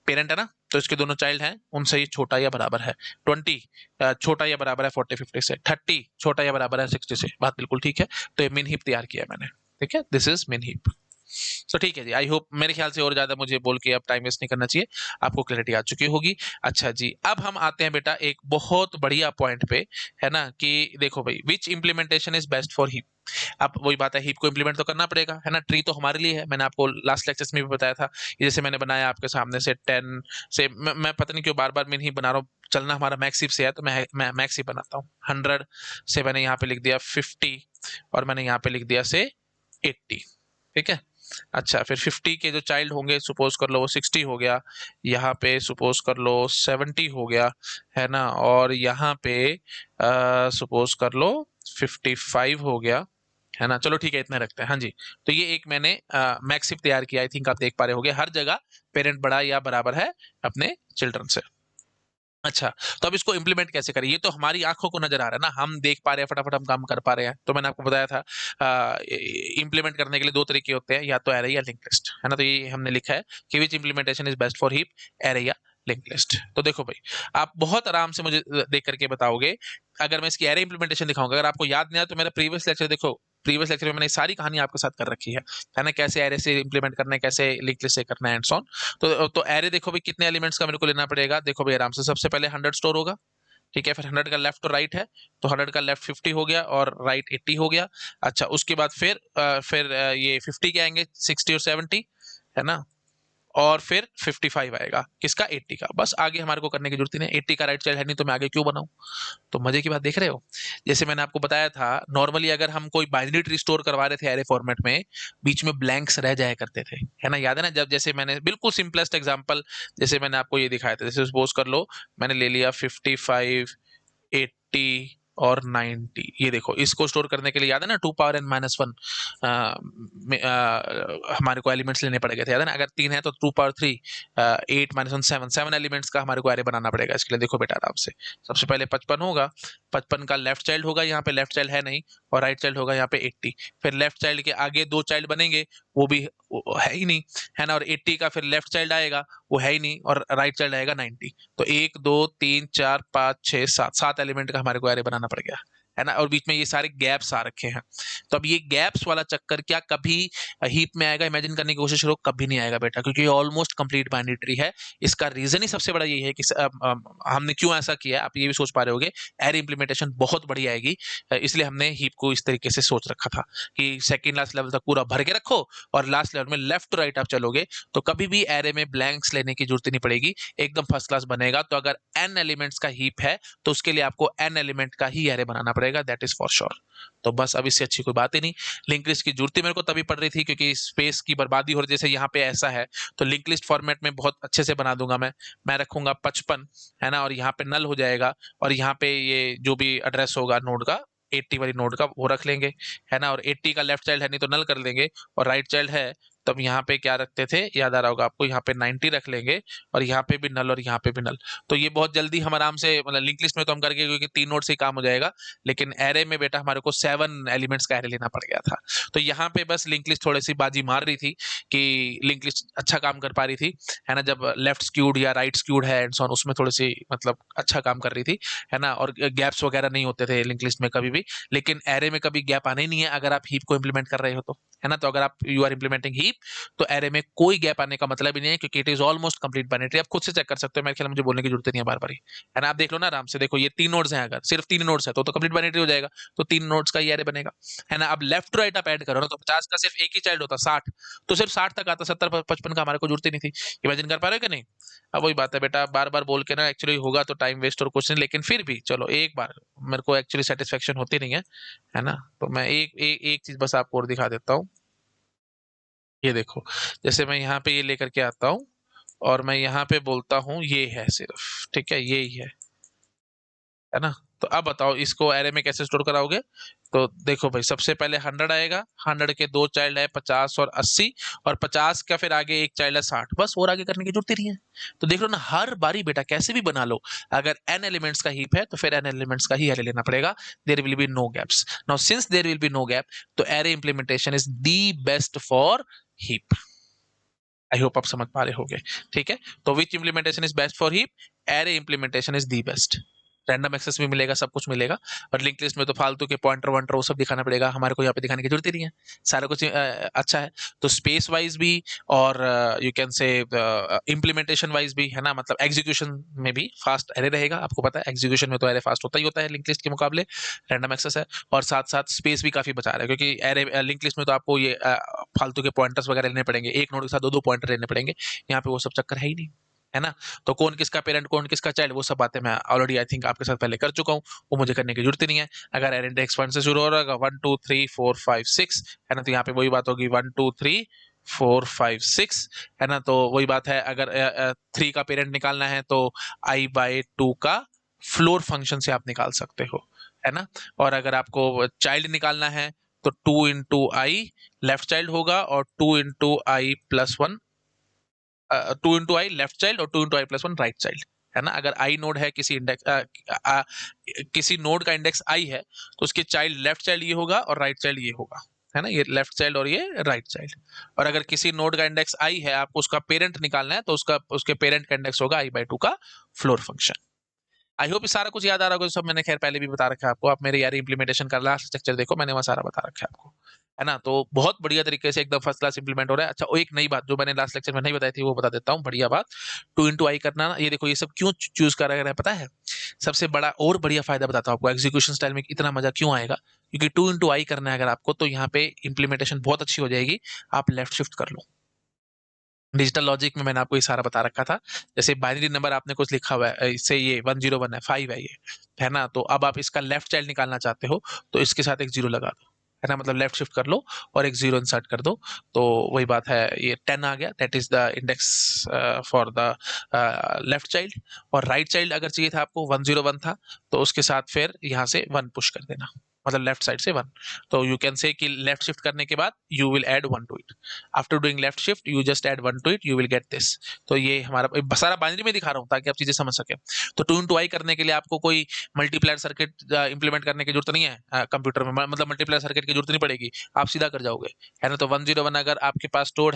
पेरेंट है ना, तो इसके दोनों चाइल्ड हैं, उनसे ये छोटा या बराबर है। 20 छोटा या बराबर है 40 50 से। 30 छोटा या बराबर है 60 से। बात बिल्कुल ठीक है। तो ये मिन हीप तैयार किया है मैंने। ठीक है, दिस इज मिन हीप। तो ठीक है जी, आई होप मेरे ख्याल से और ज्यादा मुझे बोल के अब टाइम वेस्ट नहीं करना चाहिए, आपको क्लैरिटी आ चुकी होगी। अच्छा जी, अब हम आते हैं बेटा एक बहुत बढ़िया पॉइंट पे, है ना, कि देखो भाई which implementation is best for heap. अब वही बात है, हीप को इंप्लीमेंट तो करना पड़ेगा, है ना, ट्री तो हमारे लिए है। मैंने आपको लास्ट लेक्चर्स में भी बताया था, जैसे मैंने बनाया आपके सामने से 10 से, मैं पता नहीं क्यों बार बार मिन ही बना रहा हूँ, चलना हमारा मैक्स हीप से है तो मैं मैक्स ही बनाता हूँ। 100 से मैंने यहाँ पे लिख दिया 50 और मैंने यहाँ पे लिख दिया से 80। ठीक है। अच्छा, फिर 50 के जो चाइल्ड होंगे सपोज कर लो वो 60 हो गया, यहाँ पे सपोज कर लो 70 हो गया, है ना, और यहाँ पे सपोज कर लो 55 हो गया, है ना। चलो ठीक है, इतना रखते हैं। हाँ जी, तो ये एक मैंने मैक्सिप तैयार किया, आई थिंक आप देख पा रहे होगे हर जगह पेरेंट बड़ा या बराबर है अपने चिल्ड्रन से। अच्छा, तो अब इसको इम्प्लीमेंट कैसे करें, ये तो हमारी आंखों को नजर आ रहा है ना, हम देख पा रहे हैं, फटाफट हम काम कर पा रहे हैं। तो मैंने आपको बताया था इम्प्लीमेंट करने के लिए दो तरीके होते हैं, या तो एरे या लिंक लिस्ट, है ना। तो ये हमने लिखा है कि which implementation is best for heap, array या लिंक लिस्ट। तो देखो भाई, आप बहुत आराम से मुझे देख करके बताओगे। अगर मैं इसकी एरे इम्प्लीमेंटेशन दिखाऊंगा, अगर आपको याद नहीं आया तो मेरा प्रीवियस लेक्चर देखो, प्रीवियस लेक्चर में मैंने सारी कहानी आपके साथ कर रखी है ना, कैसे एरे से इम्प्लीमेंट करना है, कैसे लिंक लिस्ट से करना है एंड सो ऑन। तो एरे देखो भाई कितने एलिमेंट्स का मेरे को लेना पड़ेगा, देखो भाई आराम से, सबसे पहले 100 स्टोर होगा। ठीक है, फिर 100 का लेफ्ट और राइट है, तो 100 का लेफ्ट 50 हो गया और राइट 80 हो गया। अच्छा, उसके बाद फिर ये 50 के आएंगे 60 और 70, है ना, और फिर 55 आएगा किसका, 80 का। बस आगे हमारे को करने की जरूरत ही नहीं, 80 का राइट चाइल्ड है नहीं तो मैं आगे क्यों बनाऊं। तो मजे की बात देख रहे हो। जैसे मैंने आपको बताया था, नॉर्मली अगर हम कोई बाइनरी ट्री स्टोर करवा रहे थे एरे फॉर्मेट में, बीच में ब्लैंक्स रह जाया करते थे, है ना, याद है ना, जब जैसे मैंने बिल्कुल सिंपलेस्ट एग्जांपल, जैसे मैंने आपको ये दिखाया था, जैसे सपोज कर लो मैंने ले लिया 55 80 और 90, ये देखो इसको स्टोर करने के लिए याद है ना 2 पावर n माइनस वन हमारे को एलिमेंट्स लेने पड़ेंगे थे, याद है ना, अगर 3 है तो 2 पावर 3 8 माइनस वन 7 7 एलिमेंट्स का हमारे को एरे बनाना पड़ेगा। इसके लिए देखो बेटा आराम से, सबसे पहले 55 होगा, 55 का लेफ्ट चाइल्ड होगा, यहाँ पे लेफ्ट चाइल्ड है नहीं, और राइट चाइल्ड होगा यहाँ पे 80। फिर लेफ्ट चाइल्ड के आगे दो चाइल्ड बनेंगे, वो है ही नहीं, है ना, और 80 का फिर लेफ्ट चाइल्ड आएगा, वो है ही नहीं, और राइट चाइल्ड आएगा 90। तो 1 2 3 4 5 6 7 7 एलिमेंट का हमारे को एरे बनाना पड़ गया, है ना, और बीच में ये सारे गैप्स आ रखे हैं। तो अब ये गैप्स वाला चक्कर क्या कभी हीप में आएगा, इमेजिन करने की कोशिश करो, कभी नहीं आएगा बेटा, क्योंकि ये ऑलमोस्ट कंप्लीट बाइनरी ट्री है। इसका रीजन ही सबसे बड़ा ये है कि हमने क्यों ऐसा किया, आप ये भी सोच पा रहे होगे, एरे इंप्लीमेंटेशन बहुत बड़ी आएगी, इसलिए हमने हीप को इस तरीके से सोच रखा था कि सेकेंड लास्ट लेवल तक पूरा भर के रखो, और लास्ट लेवल में लेफ्ट टू राइट आप चलोगे तो कभी भी एरे में ब्लैंक्स लेने की जरूरत नहीं पड़ेगी, एकदम फर्स्ट क्लास बनेगा। तो अगर n एलिमेंट्स का हीप है तो उसके लिए आपको n एलिमेंट का ही एरे बनाना पड़ेगा, दैट इज फॉर श्योर। तो बस अब इससे अच्छी कोई बात ही नहीं। लिंक लिस्ट की जरूरत ही मेरे को तभी पड़ रही थी क्योंकि स्पेस की बर्बादी हो रही, जैसे यहाँ पे ऐसा है तो लिंक लिस्ट फॉर्मेट में बहुत अच्छे से बना दूंगा मैं रखूंगा 55, है ना, और यहाँ पे नल हो जाएगा, और यहाँ पे ये जो भी एड्रेस होगा नोड का 80 वाली नोड का वो रख लेंगे, है ना, और 80 का लेफ्ट चाइल्ड है नहीं तो नल कर देंगे, और राइट चाइल्ड है तब यहाँ पे क्या रखते थे, याद आ रहा होगा आपको, यहाँ पे 90 रख लेंगे, और यहाँ पे भी नल और यहाँ पे भी नल। तो ये बहुत जल्दी हम आराम से, मतलब लिंक लिस्ट में तो हम करके क्योंकि 3 नोड से ही काम हो जाएगा, लेकिन एरे में बेटा हमारे को 7 एलिमेंट्स का एरे लेना पड़ गया था। तो यहाँ पे बस लिंक लिस्ट थोड़ी सी बाजी मार रही थी कि लिंक लिस्ट अच्छा काम कर पा रही थी, है ना, जब लेफ्ट स्क्यूड या राइट स्क्यूड है एंड सो ऑन, उसमें थोड़ी सी मतलब अच्छा काम कर रही थी, है ना, और गैप्स वगैरह नहीं होते थे लिंक लिस्ट में कभी भी। लेकिन एरे में कभी गैप आना ही नहीं है अगर आप हीप को इंप्लीमेंट कर रहे हो तो, है ना। तो अगर आप यू आर इंप्लीमेंटिंग हीप तो एरे में कोई गैप आने का मतलब ही नहीं है, क्योंकि it is almost complete binary. आप खुद से चेक कर सकते हो, मेरे ख्याल मुझे बोलने की जरूरत नहीं है बार बार ही, है ना। आप देख लो ना आराम से, देखो ये 3 नोड्स हैं, अगर सिर्फ 3 नोड्स है तो कंप्लीट बाइनरी हो जाएगा, तो 3 नोड्स का ये एरे बनेगा, है ना। अब लेफ्ट टू राइट आप ऐड करो ना, तो 50 का सिर्फ एक ही चाइल्ड होता 60, तो सिर्फ 60 तक आता, 70 55 का हमारे को जरूरत ही नहीं थी। इमेजिन कर पा रहे हो कि नहीं। अब वही बात है बेटा, बार बार बोल के ना एक्चुअली होगा तो टाइम वेस्ट और कुछ नहीं, लेकिन फिर भी चलो एक बार मेरे को एक्चुअली सेटिस्फेक्शन होती नहीं है ना। तो मैं एक चीज बस आपको और दिखा देता हूँ, ये देखो, जैसे मैं यहाँ पे ये लेकर के आता हूँ और मैं यहाँ पे बोलता हूँ ये है सिर्फ, ठीक है, ये ही है ना। तो अब बताओ इसको एरे में कैसे स्टोर कराओगे। तो देखो भाई, सबसे पहले 100 आएगा, 100 के दो चाइल्ड है 50 और 80, और 50 का फिर आगे एक चाइल्ड है 60, बस और आगे करने की जरूरत ही नहीं है। तो देख लो ना, हर बारी बेटा कैसे भी बना लो, अगर n एलिमेंट्स का हीप है तो फिर n एलिमेंट्स का ही एरे लेना पड़ेगा, there will be no gaps. Now since there will be no gap, तो array implementation is the best for heap. I hope आप समझ पा रहे होगे। ठीक है, तो which implementation is best for heap? Array implementation is the best. Random access भी मिलेगा, सब कुछ मिलेगा, और लिंक लिस्ट में तो फालतू के पॉइंटर वॉइंटर वो सब दिखाना पड़ेगा, हमारे को यहाँ पे दिखाने की जरूरत ही नहीं है, सारा कुछ अच्छा है। तो स्पेस वाइज भी और you can say implementation wise भी, है ना, मतलब एग्जीक्यूशन में भी फास्ट एरे रहेगा। आपको पता है एग्जीक्यूशन में तो एरे फास्ट होता ही होता है लिंक लिस्ट के मुकाबले, रैंडम एक्सेस है, और साथ साथ स्पेस भी काफी बचा रहा है, क्योंकि एरे लिंक लिस्ट में तो आपको ये फालतू के पॉइंटर्स वगैरह लेने पड़ेंगे, एक नोड के साथ दो दो पॉइंटर लेने पड़ेंगे, यहाँ पे वो सब चक्कर है ही नहीं, है ना। तो कौन किसका पेरेंट कौन किसका चाइल्ड, वो सब बातें मैं ऑलरेडी आई थिंक आपके साथ पहले कर चुका हूँ, वो मुझे करने की जरूरत ही नहीं है। अगर एरे इंडेक्स 1 से शुरू हो रहा है, 1 2 3 4 5 6, है ना, तो यहाँ पे वही बात होगी 1 2 3 4 5 6, है ना, तो वही बात है। अगर 3 का पेरेंट निकालना है तो i/2 का फ्लोर फंक्शन से आप निकाल सकते हो, है ना। और अगर आपको चाइल्ड निकालना है तो 2 इंटू आई लेफ्ट चाइल्ड होगा, और 2 into I plus 1, 2 into I left child, और 2 इंटू आई प्लस 1 राइट चाइल्ड, है ना। अगर आई नोड है किसी किसी नोड का इंडेक्स आई है, तो उसके चाइल्ड लेफ्ट चाइल्ड ये होगा और राइट चाइल्ड ये होगा, है ना, ये लेफ्ट चाइल्ड और ये राइट चाइल्ड। और अगर किसी नोड का इंडेक्स आई है, आपको उसका पेरेंट निकालना है, तो उसके पेरेंट का इंडेक्स होगा i/2 का फ्लोर फंक्शन। आई होप सारा कुछ याद आ रहा होगा, सब मैंने खैर पहले भी बता रखा है आपको, आप मेरे यार इंप्लीमेंटेशन का लास्ट स्ट्रक्चर देखो, मैंने वहाँ सारा बता रखा है आपको, है ना। तो बहुत बढ़िया तरीके से एकदम फर्स्ट क्लास इंप्लीमेंट हो रहा है। अच्छा, एक नई बात जो मैंने लास्ट लेक्चर में नहीं बताई थी वो बता देता हूँ, बढ़िया बात। 2 इंटू आई करना, ये देखो ये सब क्यों चूज कर रहा है पता है? सबसे बड़ा और बढ़िया फायदा बताता हूँ आपको, एग्जीक्यूशन स्टाइल में इतना मजा क्यों आएगा, क्योंकि 2 इंटू आई करना है अगर आपको, तो यहाँ पे इंप्लीमेंटेशन बहुत अच्छी हो जाएगी। आप लेफ्ट शिफ्ट कर लो, डिजिटल लॉजिक में मैंने आपको ये सारा बता रखा था। जैसे बाइनरी नंबर आपने कुछ लिखा हुआ है, इससे ये 101 है, 5 है ये, है ना, तो अब आप इसका लेफ्ट चाइल्ड निकालना चाहते हो, तो इसके साथ एक जीरो लगा दो, है ना, मतलब लेफ्ट शिफ्ट कर लो और एक जीरो इंसर्ट कर दो, तो वही बात है, ये 10 आ गया, that is the index for the left child. और राइट चाइल्ड अगर चाहिए था आपको, 101 था, तो उसके साथ फिर यहाँ से 1 पुश कर देना, मतलब लेफ्ट साइड से 1। तो यू कैन से कि लेफ्ट शिफ्ट करने के बाद you will add 1 to it, after doing left shift you just add 1 to it, you will get this. तो ये हमारा सारा बाइनरी में दिखा रहा हूँ ताकि आप चीजें समझ सके। तो 2 इंटू आई करने के लिए आपको कोई मल्टीप्लायर सर्किट इंप्लीमेंट करने की जरूरत नहीं है कंप्यूटर में, मतलब मल्टीप्लायर सर्किट की जरूरत नहीं पड़ेगी, आप सीधा कर जाओगे, है ना। तो 101 अगर आपके पास स्टोर्ड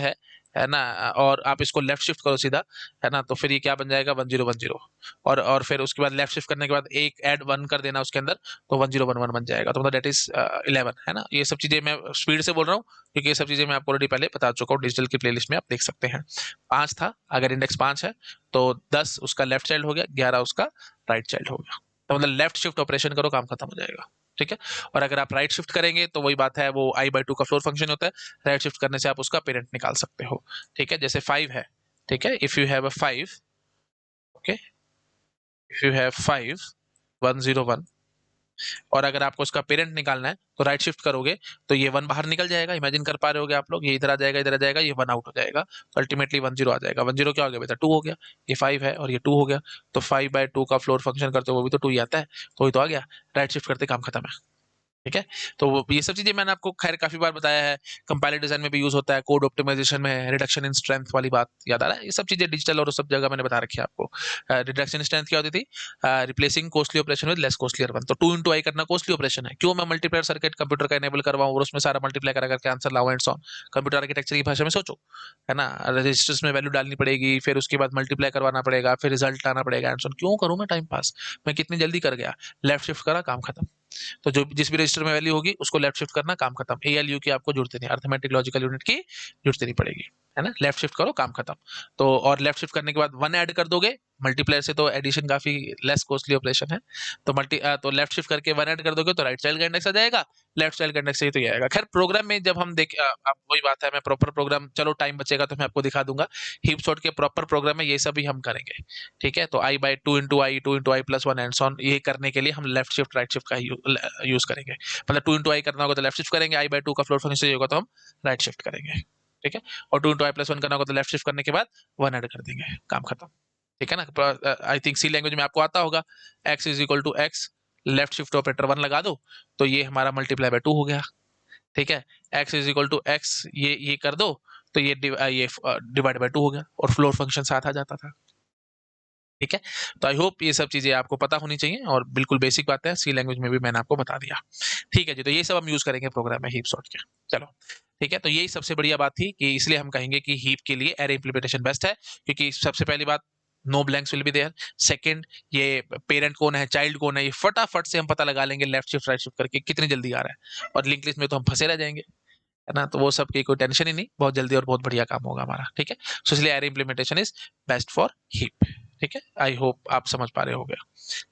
है ना, और आप इसको लेफ्ट शिफ्ट करो सीधा, है ना, तो फिर ये क्या बन जाएगा 1010, और फिर उसके बाद लेफ्ट शिफ्ट करने के बाद एक ऐड 1 कर देना उसके अंदर, तो 1011 बन जाएगा, तो मतलब दैट इज 11, है ना। ये सब चीजें मैं स्पीड से बोल रहा हूँ क्योंकि ये सब चीजें मैं आपको ऑलरेडी पहले बता चुका हूँ, डिजिटल की प्लेलिस्ट में आप देख सकते हैं। 5 था, अगर इंडेक्स 5 है तो 10 उसका लेफ्ट चाइल्ड हो गया, 11 उसका राइट चाइल्ड हो गया, तो मतलब लेफ्ट शिफ्ट ऑपरेशन करो, काम खत्म हो जाएगा। ठीक है, और अगर आप राइट शिफ्ट करेंगे तो वही बात है, वो i/2 का फ्लोर फंक्शन होता है, राइट शिफ्ट करने से आप उसका पेरेंट निकाल सकते हो। ठीक है, जैसे 5 है, ठीक है, if you have a 5, okay, if you have 5 101, और अगर आपको उसका पेरेंट निकालना है तो राइट शिफ्ट करोगे, तो ये 1 बाहर निकल जाएगा, इमेजिन कर पा रहे होगे आप लोग, ये इधर आ जाएगा, इधर आ जाएगा, ये 1 आउट हो जाएगा, तो अल्टीमेटली 10 आ जाएगा। 10 क्या हो गया बेटा? 2 हो गया, ये 5 है और ये 2 हो गया, तो 5/2 का फ्लोर फंक्शन करते हो वो भी तो 2 ही आता है, तो वही तो आ गया, राइट शिफ्ट करते काम खत्म है। ठीक है, तो ये सब चीजें मैंने आपको खैर काफी बार बताया है, कंपाइलर डिजाइन में भी यूज होता है, कोड ऑप्टिमाइजेशन में, रिडक्शन इन स्ट्रेंथ वाली बात याद आ रहा है, ये सब चीजें डिजिटल और सब जगह मैंने बता रखी है आपको। रिडक्शन इन स्ट्रेंथ क्या होती थी? Replacing costly operation with less costlier one. तो 2 इंटू आई करना कॉस्टली ऑपरेशन है, क्यों मैं मल्टीप्लायर सर्किट कंप्यूटर का एनेबल करवाऊं और उसमें सारा मल्टीप्लाई करा करके आंसर लाऊं and so on. Computer architecture की भाषा में सोचो, है ना, रजिस्टर्स में वैल्यू डालनी पड़ेगी, फिर उसके बाद मल्टीप्लाई करवाना पड़ेगा, फिर रिजल्ट लाना पड़ेगा एंड सो ऑन, क्यों करूं मैं टाइम पास, मैं कितनी जल्दी कर गया, लेफ्ट शिफ्ट करा, काम खत्म। तो जो जिस भी रजिस्टर में वैल्यू होगी उसको लेफ्ट शिफ्ट करना, काम खत्म। ALU की आपको जरूरत नहीं, अर्थमेटिक लॉजिकल यूनिट की जरूरत नहीं पड़ेगी, है ना, लेफ्ट शिफ्ट करो, काम खत्म। तो और लेफ्ट शिफ्ट करने के बाद 1 ऐड कर दोगे, मल्टीप्लायर से तो एडिशन काफी लेस कॉस्टली ऑपरेशन है, तो तो लेफ्ट शिफ्ट करके 1 ऐड कर दोगे तो राइट चाइल्ड का इंडेक्स आ जाएगा, लेफ्ट चाइल्ड का इंडेक्स से ही तो ये आएगा। खैर प्रोग्राम में जब हम देख अब वही बात है, मैं प्रॉपर प्रोग्राम, चलो टाइम बचेगा तो मैं आपको दिखा दूंगा, हीप सॉर्ट के प्रॉपर प्रोग्राम में ये सब भी हम करेंगे। ठीक है, तो i/2 into I, 2 into I plus 1 and so on, ये करने के लिए हम लेफ्ट शिफ्ट राइट शिफ्ट का यूज करेंगे, मतलब 2 इंटू आई करना होगा तो लेफ्ट शिफ्ट करेंगे, i/2 का फ्लोर फंक्शन चाहिए होगा तो हम राइट शिफ्ट करेंगे। ठीक है, और 2 इंटू आई प्लस 1 करना होगा तो लेफ्ट शिफ्ट करने के बाद 1 ऐड कर देंगे, काम खत्म। ठीक है ना, आई थिंक सी लैंग्वेज में आपको आता होगा, x is equal to x, left shift operator 1 लगा दो, तो ये हमारा मल्टीप्लाई बाय 2 हो गया। ठीक है, x is equal to x, ये कर दो, तो ये डिवाइड बाय 2 हो गया, और फ्लोर फंक्शन साथ आ जाता था। ठीक है, तो आई होप ये सब चीजें आपको पता होनी चाहिए और बिल्कुल बेसिक बात है, सी लैंग्वेज में भी मैंने आपको बता दिया। ठीक है जी, तो ये सब हम यूज करेंगे प्रोग्राम में हीप सॉर्ट के। चलो ठीक है, तो यही सबसे बढ़िया बात थी कि इसलिए हम कहेंगे कि हीप के लिए एरे इंप्लीमेंटेशन बेस्ट है, क्योंकि सबसे पहली बात no blanks will be there. Second, ये पेरेंट कौन है चाइल्ड कौन है ये फटाफट से हम पता लगा लेंगे लेफ्ट शिफ्ट राइट शिफ्ट करके कितनी जल्दी आ रहा है, और लिंक लिस्ट में तो हम फंसे रह जाएंगे, है ना। तो वो सब की कोई टेंशन ही नहीं, बहुत जल्दी और बहुत बढ़िया काम होगा हमारा। ठीक है, सो इसलिए array implementation is best for heap. ठीक है, आई होप आप समझ पा रहे होगे।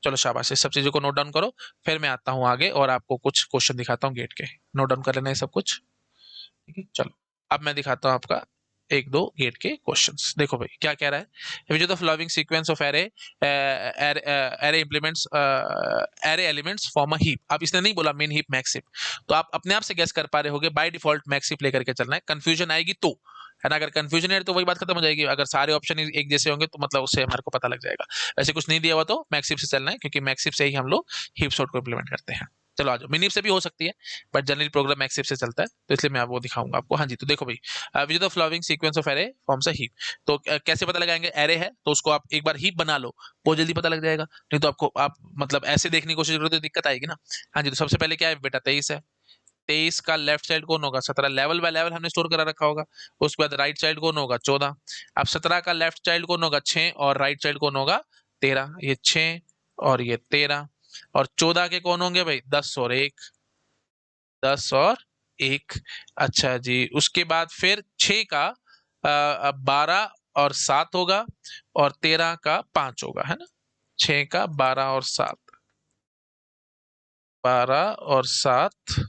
चलो शाबाश, इस सब चीजों को नोट डाउन करो, फिर मैं आता हूँ आगे और आपको कुछ क्वेश्चन दिखाता हूँ गेट के। नोट डाउन कर लेना है सब कुछ। ठीक है, चलो अब मैं दिखाता हूँ आपका एक दो गेट के क्वेश्चंस। देखो भाई क्या कह रहा है, which of the following sequence of array array implements array elements form a heap. अब इसने नहीं बोला मेन हीप मैक्स हीप, तो आप अपने आप से गेस कर पा रहे होगे बाय डिफॉल्ट मैक्स हीप लेकर के चलना है। कंफ्यूजन आएगी तो, है ना, अगर कंफ्यूजन है तो वही बात खत्म हो जाएगी। अगर सारे ऑप्शन एक जैसे होंगे तो मतलब उससे हमारे को पता लग जाएगा। ऐसे कुछ नहीं दिया हुआ तो मैक्स हीप से चलना है, क्योंकि मैक्स हीप से ही हम लोग हीप सॉर्ट को इंप्लीमेंट करते हैं। चलो आ जाओ, मिनी से भी हो सकती है बट जनरली प्रोग्राम मैक्सिफ से चलता है, तो इसलिए मैं आपको दिखाऊंगा आपको। हाँ जी, तो देखो भाई which the following sequence of array forms a heap. तो कैसे पता लगाएंगे, एरे है तो उसको आप एक बार हीप बना लो, बहुत जल्दी पता लग जाएगा। नहीं तो आपको आप मतलब ऐसे देखने की कोशिश करो तो दिक्कत आएगी ना। हाँ जी, तो सबसे पहले क्या है बेटा, 23 है। 23 का लेफ्ट चाइल्ड कौन होगा, 17 लेवल बाय लेवल हमने स्टोर करा रखा होगा। उसके बाद राइट चाइल्ड कौन होगा, 14। अब 17 का लेफ्ट चाइल्ड कौन होगा, 6, और राइट चाइल्ड कौन होगा, 13। ये 6 और ये 13, और 14 के कौन होंगे भाई, 10 और 1, 10 और 1। अच्छा जी, उसके बाद फिर 6 का 12 और 7 होगा, और 13 का 5 होगा, है ना। 6 का 12 और 7, 12 और 7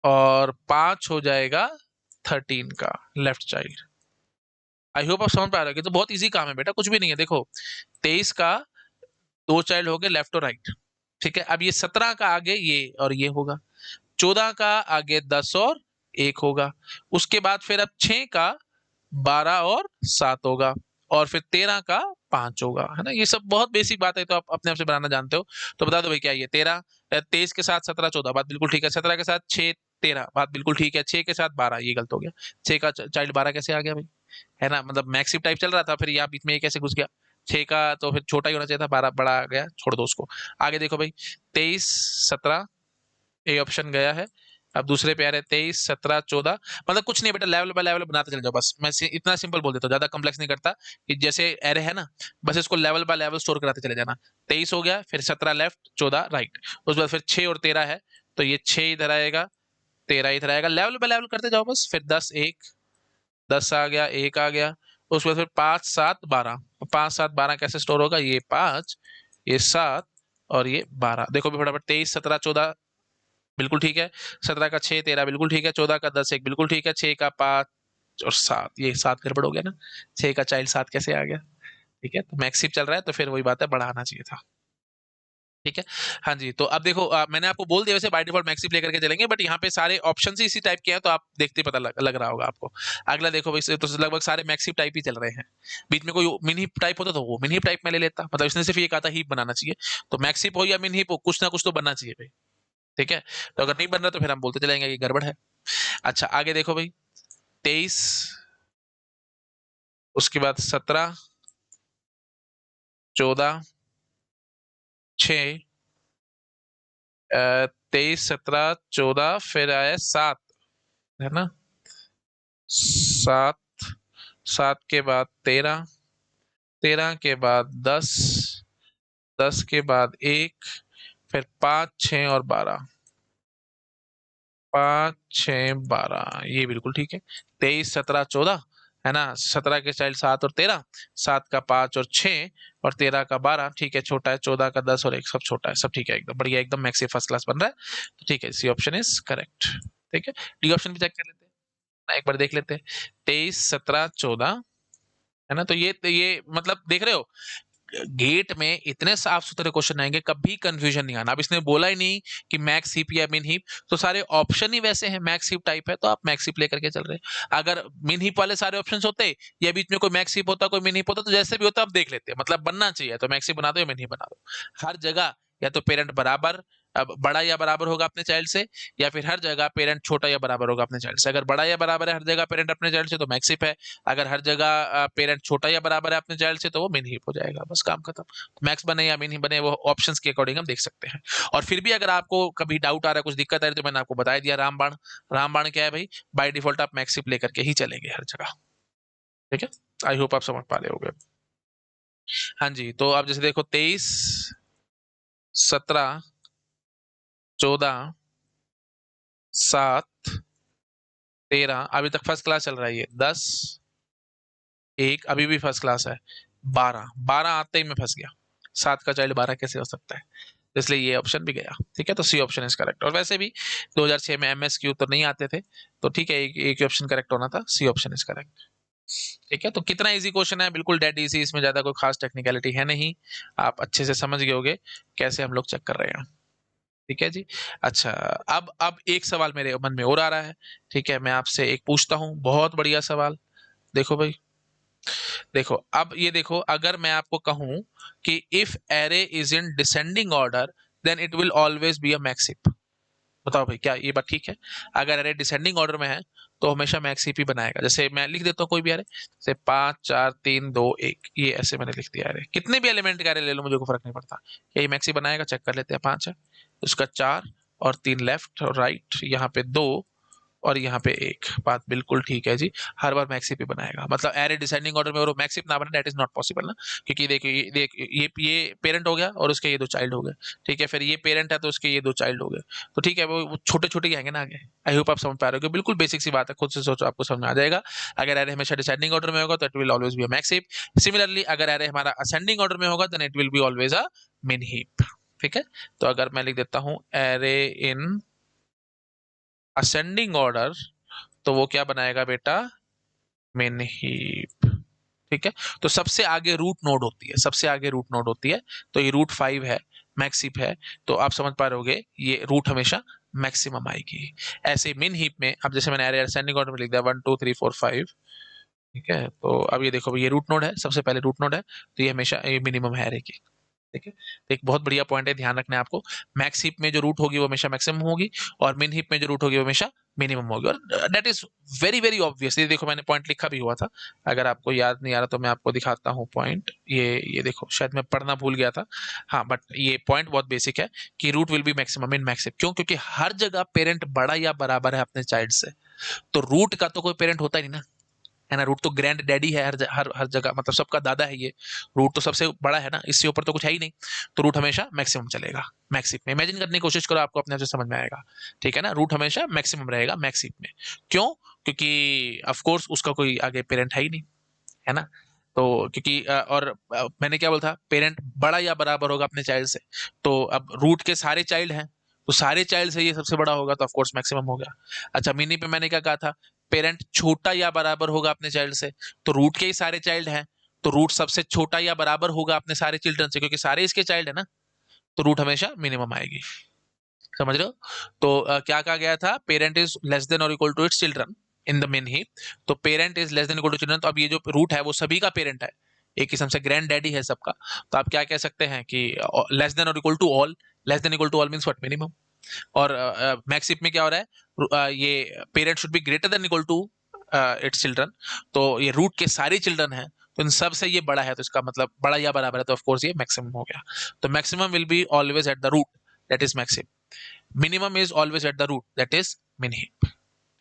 और 5 हो जाएगा 13 का लेफ्ट चाइल्ड। आई होप आप समझ पा रहे हो, तो बहुत इजी काम है बेटा, कुछ भी नहीं है। देखो 23 का 2 चाइल्ड हो गए लेफ्ट और राइट, ठीक है। अब ये 17 का आगे ये और ये होगा, 14 का आगे 10 और 1 होगा, उसके बाद फिर अब 6 का 12 और 7 होगा, और फिर 13 का 5 होगा, है ना। ये सब बहुत बेसिक बात है, तो आप अपने आप से बनाना जानते हो। तो बता दो भाई क्या ये 13, 23 के साथ 17 14 बात बिल्कुल ठीक है, 17 के साथ 6 13 बात बिल्कुल ठीक है, 6 के साथ 12 ये गलत हो गया। 6 का चाइल्ड 12 कैसे आ गया भाई, है ना, मतलब मैक्सिव टाइप चल रहा था, फिर यहाँ बीच में ये कैसे घुस गया। 6 का तो फिर छोटा ही होना चाहिए था, 12 बड़ा आ गया, छोड़ दो उसको। आगे देखो भाई 23 17 ए ऑप्शन गया है। अब दूसरे पे आ रहे 23 17 14, मतलब कुछ नहीं बेटा, लेवल बाय लेवल बनाते चले जाओ बस। मैं इतना सिंपल बोल देता हूँ, ज्यादा कॉम्प्लेक्स नहीं करता, कि जैसे एरे है ना, बस इसको लेवल बाय लेवल स्टोर कराते चले जाना। 23 हो गया, फिर 17 लेफ्ट 14 राइट, उसके बाद फिर 6 और 13 है, तो ये 6 इधर आएगा, 13 इधर आएगा, लेवल बाय लेवल करते जाओ बस। फिर 10 1, 10 आ गया, 1 आ गया, उसके बाद फिर 5 7 12, 5 7 12 कैसे स्टोर होगा, ये 5 ये 7 और ये 12। देखो भी फटाफट 23 17 14 बिल्कुल ठीक है, 17 का 6 13 बिल्कुल ठीक है, 14 का 10 1 बिल्कुल ठीक है, 6 का 5 और 7 ये 7 गड़बड़ हो गया ना, 6 का चाइल्ड 7 कैसे आ गया। ठीक है, तो मैक्सिप चल रहा है, तो फिर वही बात है, बढ़ाना चाहिए था। ठीक है, हाँ जी, तो अब देखो मैंने आपको बोल दिया वैसे बाय डिफॉल्ट मैक्सिप लेकर के चलेंगे, बट यहाँ पे सारे ऑप्शन ही इसी टाइप के हैं, तो आप देखते ही पता लग रहा होगा आपको। अगला देखो भाई, तो लगभग सारे मैक्सिप टाइप ही चल रहे हैं। बीच में कोई मिनी टाइप होता तो वो मिनी टाइप में ले लेता, मतलब इसने सिर्फ ये कहा था हीप बनाना चाहिए, तो मैक्सिप हो या मिनी हीप हो, कुछ ना कुछ तो बनना चाहिए भाई। ठीक है, तो अगर नहीं बन रहा तो फिर हम बोलते चलेंगे कि गड़बड़ है। अच्छा आगे देखो भाई 23, उसके बाद 17 14 6, 23 17 14 फिर आया 7, है ना, 7 7 के बाद 13, 13 के बाद 10, 10 के बाद 1, फिर 5 6 और 12, 5 6 12 ये बिल्कुल ठीक है। 23 17 14, है ना, 17 के चाइल्ड 7 और 13, 7 का 5 और 6 और 13 का 12 ठीक है, छोटा है, 14 का 10 और 1 सब छोटा है, सब ठीक है, एकदम बढ़िया, एकदम मैक्सी फर्स्ट क्लास बन रहा है। तो ठीक है, सी ऑप्शन इज करेक्ट। ठीक है, डी ऑप्शन भी चेक कर लेते हैं ना, एक बार देख लेते हैं। 23 17 14, है ना, तो ये मतलब देख रहे हो, गेट में इतने साफ सुथरे क्वेश्चन आएंगे, कभी कंफ्यूजन नहीं आना। अब इसने बोला ही नहीं कि मैक्स हीप या मिन हीप, तो सारे ऑप्शन ही वैसे हैं, मैक्स हीप टाइप है, तो आप मैक्स हीप लेकर के चल रहे हैं। अगर मिन हीप वाले सारे ऑप्शन होते या बीच में कोई मैक्स हीप होता कोई मिन हीप होता, तो जैसे भी होता आप देख लेते, मतलब बनना चाहिए तो मैक्स हीप बना दो या मिन हीप बना दो। हर जगह या तो पेरेंट बराबर बड़ा या बराबर होगा अपने चाइल्ड से, या फिर हर जगह पेरेंट छोटा या बराबर होगा अपने चाइल्ड से। अगर बड़ा या बराबर है हर जगह पेरेंट अपने चाइल्ड से तो मैक्सिप है, अगर हर जगह पेरेंट छोटा या बराबर है अपने चाइल्ड से तो वो मिन हीप हो जाएगा। बस काम खत्म। मैक्स बने या मिन हीप बने वो ऑप्शंस के अकॉर्डिंग हम देख सकते हैं। और फिर भी अगर आपको कभी डाउट आ रहा है, कुछ दिक्कत आ रही है, तो मैंने आपको बता दिया रामबाण। रामबाण क्या है भाई, बाय डिफॉल्ट आप मैक्सिप लेकर के ही चलेंगे हर जगह। ठीक है, आई होप आप समझ पा रहे होगे। हाँ जी, तो आप जैसे देखो 23, 17, 14, 7, 13 अभी तक फर्स्ट क्लास चल रहा है। ये 10, 1 अभी भी फर्स्ट क्लास है। 12, 12 आते ही मैं फंस गया। 7 का चाइल्ड 12 कैसे हो सकता है, इसलिए ये ऑप्शन भी गया। ठीक है, तो सी ऑप्शन इज करेक्ट। और वैसे भी 2006 में एमएसक्यू तो नहीं आते थे, तो ठीक है, एक ही ऑप्शन करेक्ट होना था। C option is correct. ठीक है, तो कितना इजी क्वेश्चन है, बिल्कुल डेड इजी, इसमें ज्यादा कोई खास टेक्निकलिटी है नहीं। आप अच्छे से समझ गए होगे कैसे हम लोग चेक कर रहे हैं। ठीक है जी। अच्छा, अब एक सवाल मेरे मन में और आ रहा है। ठीक है, मैं आपसे एक पूछता हूँ, बहुत बढ़िया सवाल। देखो भाई, देखो अब ये देखो, अगर मैं आपको कहूं कि if array is in descending order then it will always be a max heap. बताओ भाई, क्या ये बात ठीक है? अगर एरे डिसेंडिंग ऑर्डर में है तो हमेशा मैक्सिप ही बनाएगा। जैसे मैं लिख देता हूँ कोई भी एरे, जैसे 5, 4, 3, 2, 1, ये ऐसे मैंने लिख दिया एरे। कितने भी एलिमेंट का एरे ले लो, मुझे को फर्क नहीं पड़ता। क्या ये मैक्सिप बनाएगा? चेक कर लेते हैं। 5 है, उसका 4 और 3 लेफ्ट और राइट, यहाँ पे 2 और यहाँ पे 1। बात बिल्कुल ठीक है जी, हर बार मैक्सिप ही बनाएगा। मतलब एरे डिसेंडिंग ऑर्डर में और मैक्सिप ना बने, दैट इज नॉट पॉसिबल ना। क्योंकि देखिए ये पेरेंट हो गया और उसके ये 2 चाइल्ड हो गए। ठीक है, फिर ये पेरेंट है तो उसके ये 2 चाइल्ड हो गए। तो ठीक है, वो छोटे छोटे ही आएंगे ना आगे। आई होप आप समझ पा रहे हो, बिल्कुल बेसिक सी बात है, खुद से सोचो आपको समझ में आ जाएगा। अगर एरे हमेशा डिसेंडिंग ऑर्डर में होगा तो it will always be a max heap. Similarly अगर एरे हमारा असेंडिंग ऑर्डर में होगा then it will be always a min heap. ठीक है, तो अगर मैं लिख देता हूं एरे इन असेंडिंग ऑर्डर, तो वो क्या बनाएगा बेटा? मिन हीप। ठीक है, तो सबसे आगे रूट नोड होती है, सबसे आगे रूट नोड होती है। तो ये रूट 5 है, मैक्सिप है। तो आप समझ पा रहे होगे ये रूट हमेशा मैक्सिमम आएगी। ऐसे मिन हीप में अब जैसे मैंने असेंडिंग ऑर्डर में लिख दिया 1 2 3 4 5। ठीक है, तो अब ये देखो ये रूट नोड है, सबसे पहले रूट नोड है, तो ये हमेशा ये मिनिमम है रहेगी। ठीक है, तो एक बहुत बढ़िया पॉइंट है, ध्यान रखना है आपको। मैक्स हीप में जो रूट होगी वो हमेशा मैक्सिमम होगी, और मिन हीप में जो रूट होगी वो हमेशा मिनिमम होगी। और that is very very obvious. ये देखो मैंने पॉइंट लिखा भी हुआ था, अगर आपको याद नहीं आ रहा तो मैं आपको दिखाता हूँ पॉइंट। ये देखो, शायद मैं पढ़ना भूल गया था। हाँ, बट ये पॉइंट बहुत बेसिक है कि root will be maximum in max heap. क्यों? क्योंकि हर जगह पेरेंट बड़ा या बराबर है अपने चाइल्ड से, तो रूट का तो कोई पेरेंट होता ही नहीं ना, है ना। रूट तो ग्रैंड डैडी है हर जगह, मतलब सबका दादा है ये। रूट तो सबसे बड़ा है ना, इससे ऊपर तो कुछ है ही नहीं। तो रूट हमेशा मैक्सिमम चलेगा मैक्सिप में। इमेजिन करने की कोशिश करो, आपको अपने आप से समझ में आएगा। ठीक है ना, रूट हमेशा मैक्सिमम रहेगा मैक्सिप में। क्यों? क्योंकि ऑफ कोर्स उसका कोई आगे पेरेंट है ही नहीं, है ना। तो क्योंकि मैंने क्या बोला था, पेरेंट बड़ा या बराबर होगा अपने चाइल्ड से। तो अब रूट के सारे चाइल्ड हैं, तो सारे चाइल्ड से ये सबसे बड़ा होगा, तो ऑफ कोर्स मैक्सिमम हो गया। अच्छा, मिनी पे मैंने क्या कहा था, पेरेंट छोटा या बराबर होगा अपने चाइल्ड से, तो रूट के ही सारे चाइल्ड हैं, तो रूट सबसे छोटा या बराबर होगा अपने सारे चिल्ड्रन से, क्योंकि सारे इसके चाइल्ड है ना। तो रूट हमेशा मिनिमम आएगी। समझ रहे हो? तो क्या कहा गया था, पेरेंट इज लेस देन और equal to its children in the min heap. तो parent is less than equal to children, तो अब ये जो रूट है वो सभी का पेरेंट है, एक किस्म से ग्रैंड डैडी है सबका। तो आप क्या कह सकते हैं कि लेस देन और equal to all. Less than equal to all means what, minimum. और मैक्सिप में क्या हो रहा है, ये parent should be greater than equal to its children. तो ये रूट के सारे चिल्ड्रन हैं, तो इन सब से ये बड़ा है, तो इसका मतलब बड़ा या बराबर है, तो ऑफ कोर्स ये मैक्सिमम हो गया। तो maximum will be always at the root, that is max heap. Minimum is always at the root, that is min heap.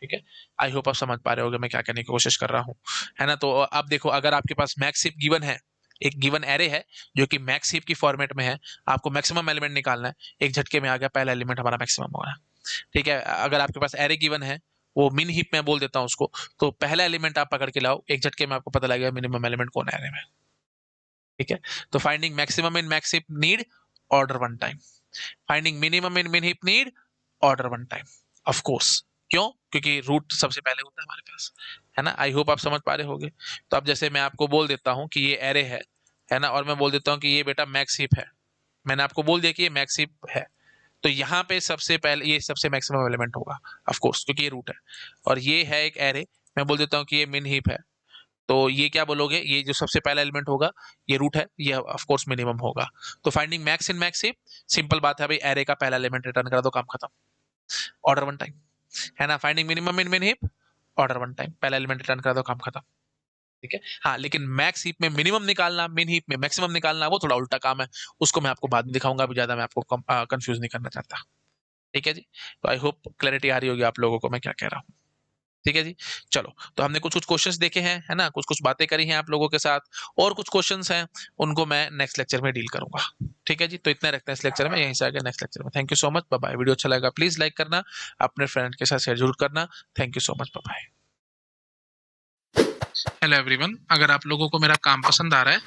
ठीक है, आई होप आप समझ पा रहे होगे मैं क्या कहने की कोशिश कर रहा हूँ, है ना। तो अब देखो, अगर आपके पास मैक्स हीप गिवन है, एक गिवन एरे है जो कि मैक्स हीप की फॉर्मेट में है, आपको मैक्सिमम एलिमेंट निकालना है, एक झटके में आ गया, पहला एलिमेंट हमारा मैक्सिमम हो रहा है। ठीक है, अगर आपके पास एरे गिवन है, वो मिन हीप में बोल देता हूँ उसको, तो पहला एलिमेंट आप पकड़ के लाओ, एक झटके में आपको पता लगेगा मिनिमम एलिमेंट कौन है एरे में। ठीक है, तो finding maximum in max heap need order one time, finding minimum in min heap need order one time, of course. क्यों? क्योंकि रूट सबसे पहले होता है हमारे पास, है ना। आई होप आप समझ पा रहे होगे। तो अब जैसे मैं आपको बोल देता हूं कि ये एरे है ना, और मैं बोल देता हूं कि ये बेटा मैक्स हीप है। मैंने आपको बोल दिया कि ये मैक्स हीप है, तो यहाँ पे सबसे पहले ये सबसे मैक्सिमम एलिमेंट होगा, ऑफ कोर्स, क्योंकि ये रूट है। और ये है एक एरे, मैं बोल देता हूँ कि ये मिन हीप है, तो ये क्या बोलोगे, ये जो सबसे पहला एलिमेंट होगा ये रूट है, ये ऑफ कोर्स मिनिमम होगा। तो फाइंडिंग मैक्स इन मैक्स हीप, सिंपल बात है भाई, एरे का पहला एलिमेंट रिटर्न करा दो, काम खत्म, ऑर्डर वन टाइम, है ना। Finding minimum in min heap, order one time, पहला एलिमेंट रिटर्न करा दो, काम खत्म, ठीक है। हाँ, लेकिन मैक्स हीप में मिनिमम निकालना, मिन हीप में मैक्सिमम निकालना, वो थोड़ा उल्टा काम है, उसको मैं आपको बाद में दिखाऊंगा, अभी ज्यादा मैं आपको कंफ्यूज नहीं करना चाहता, ठीक है जी। तो आई होप क्लैरिटी आ रही होगी आप लोगों को मैं क्या कह रहा हूँ, ठीक है जी। चलो, तो हमने कुछ कुछ क्वेश्चंस देखे हैं, है ना, कुछ कुछ बातें करी हैं आप लोगों के साथ, और कुछ क्वेश्चंस हैं उनको मैं नेक्स्ट लेक्चर में डील करूंगा, ठीक है जी। तो इतना रखते हैं इस लेक्चर में, यहीं से आगे नेक्स्ट लेक्चर में। Thank you so much, bye bye. Video अच्छा लगा प्लीज लाइक करना, अपने फ्रेंड के साथ शेयर जरूर करना। Thank you so much, bye bye. Hello everyone, अगर आप लोगों को मेरा काम पसंद आ रहा है,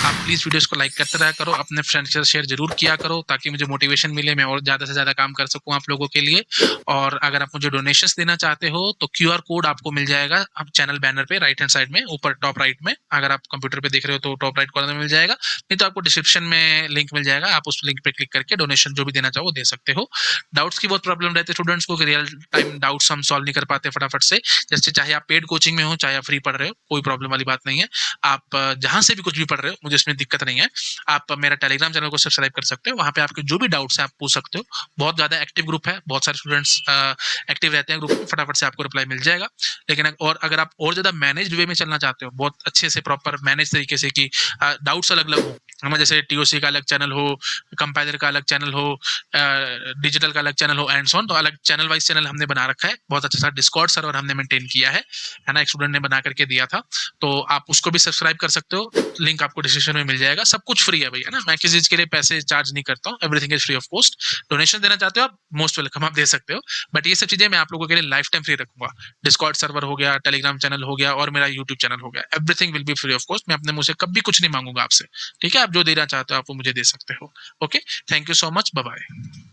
आप प्लीज़ वीडियोस को लाइक करते रहा करो, अपने फ्रेंड्स के साथ शेयर जरूर किया करो, ताकि मुझे मोटिवेशन मिले, मैं और ज़्यादा से ज़्यादा काम कर सकूं आप लोगों के लिए। और अगर आप मुझे डोनेशंस देना चाहते हो तो क्यूआर कोड आपको मिल जाएगा आप चैनल बैनर पे राइट हैंड साइड में ऊपर टॉप राइट में, अगर आप कंप्यूटर पे देख रहे हो तो टॉप राइट कॉर्नर में मिल जाएगा, नहीं तो आपको डिस्क्रिप्शन में लिंक मिल जाएगा, आप उस लिंक पे क्लिक करके डोनेशन जो भी देना चाहो वो दे सकते हो। डाउट्स की बहुत प्रॉब्लम रहती है स्टूडेंट्स को, रियल टाइम डाउट्स हम सॉल्व नहीं कर पाते फटाफट से, जैसे चाहे आप पेड कोचिंग में हो चाहे आप फ्री पढ़ रहे हो, कोई प्रॉब्लम वाली बात नहीं है। आप जहां से भी कुछ भी पढ़ रहे हो, मुझे इसमें दिक्कत नहीं है। आप मेरा टेलीग्राम चैनल को सब्सक्राइब कर सकते हो, वहां पे आपके जो भी डाउट्स है आप पूछ सकते हो, बहुत ज्यादा एक्टिव ग्रुप है, बहुत सारे स्टूडेंट्स एक्टिव रहते हैं ग्रुप में, फटाफट से आपको रिप्लाई मिल जाएगा। लेकिन और अगर आप और ज्यादा मैनेज्ड वे में चलना चाहते हो, बहुत अच्छे से प्रॉपर मैनेज तरीके से, कि डाउट्स अलग अलग हो, हमें जैसे टीओसी का अलग चैनल हो, कंपाइलर का अलग चैनल हो, डिजिटल का अलग चैनल हो एंड सो ऑन, तो अलग चैनल वाइज चैनल हमने बना रखा है, बहुत अच्छा सा डिस्कॉर्ड सर्वर हमने मेंटेन किया है ना, एक स्टूडेंट ने बना करके दिया था, तो आप उसको भी सब्सक्राइब कर सकते हो, लिंक आपको डिस्क्रिप्शन में मिल जाएगा। सब कुछ फ्री है भैया ना, मैं किसी चीज के लिए पैसे चार्ज नहीं करता हूँ, everything is free of cost. Donation देना चाहते हो आप, मोस्ट वेलकम, आप दे सकते हो, बट ये सब चीजें मैं आप लोगों के लिए लाइफ टाइम फ्री रखूंगा। डिस्कॉर्ड सर्वर हो गया, टेलीग्राम चैनल हो गया, और मेरा यूट्यूब चैनल हो गया, everything will be free of cost. मैं अपने मुंह से कभी कुछ नहीं मांगूंगा आपसे, ठीक है। आप जो देना चाहते हो आप वो मुझे दे सकते हो। Okay, thank you so much, bye bye.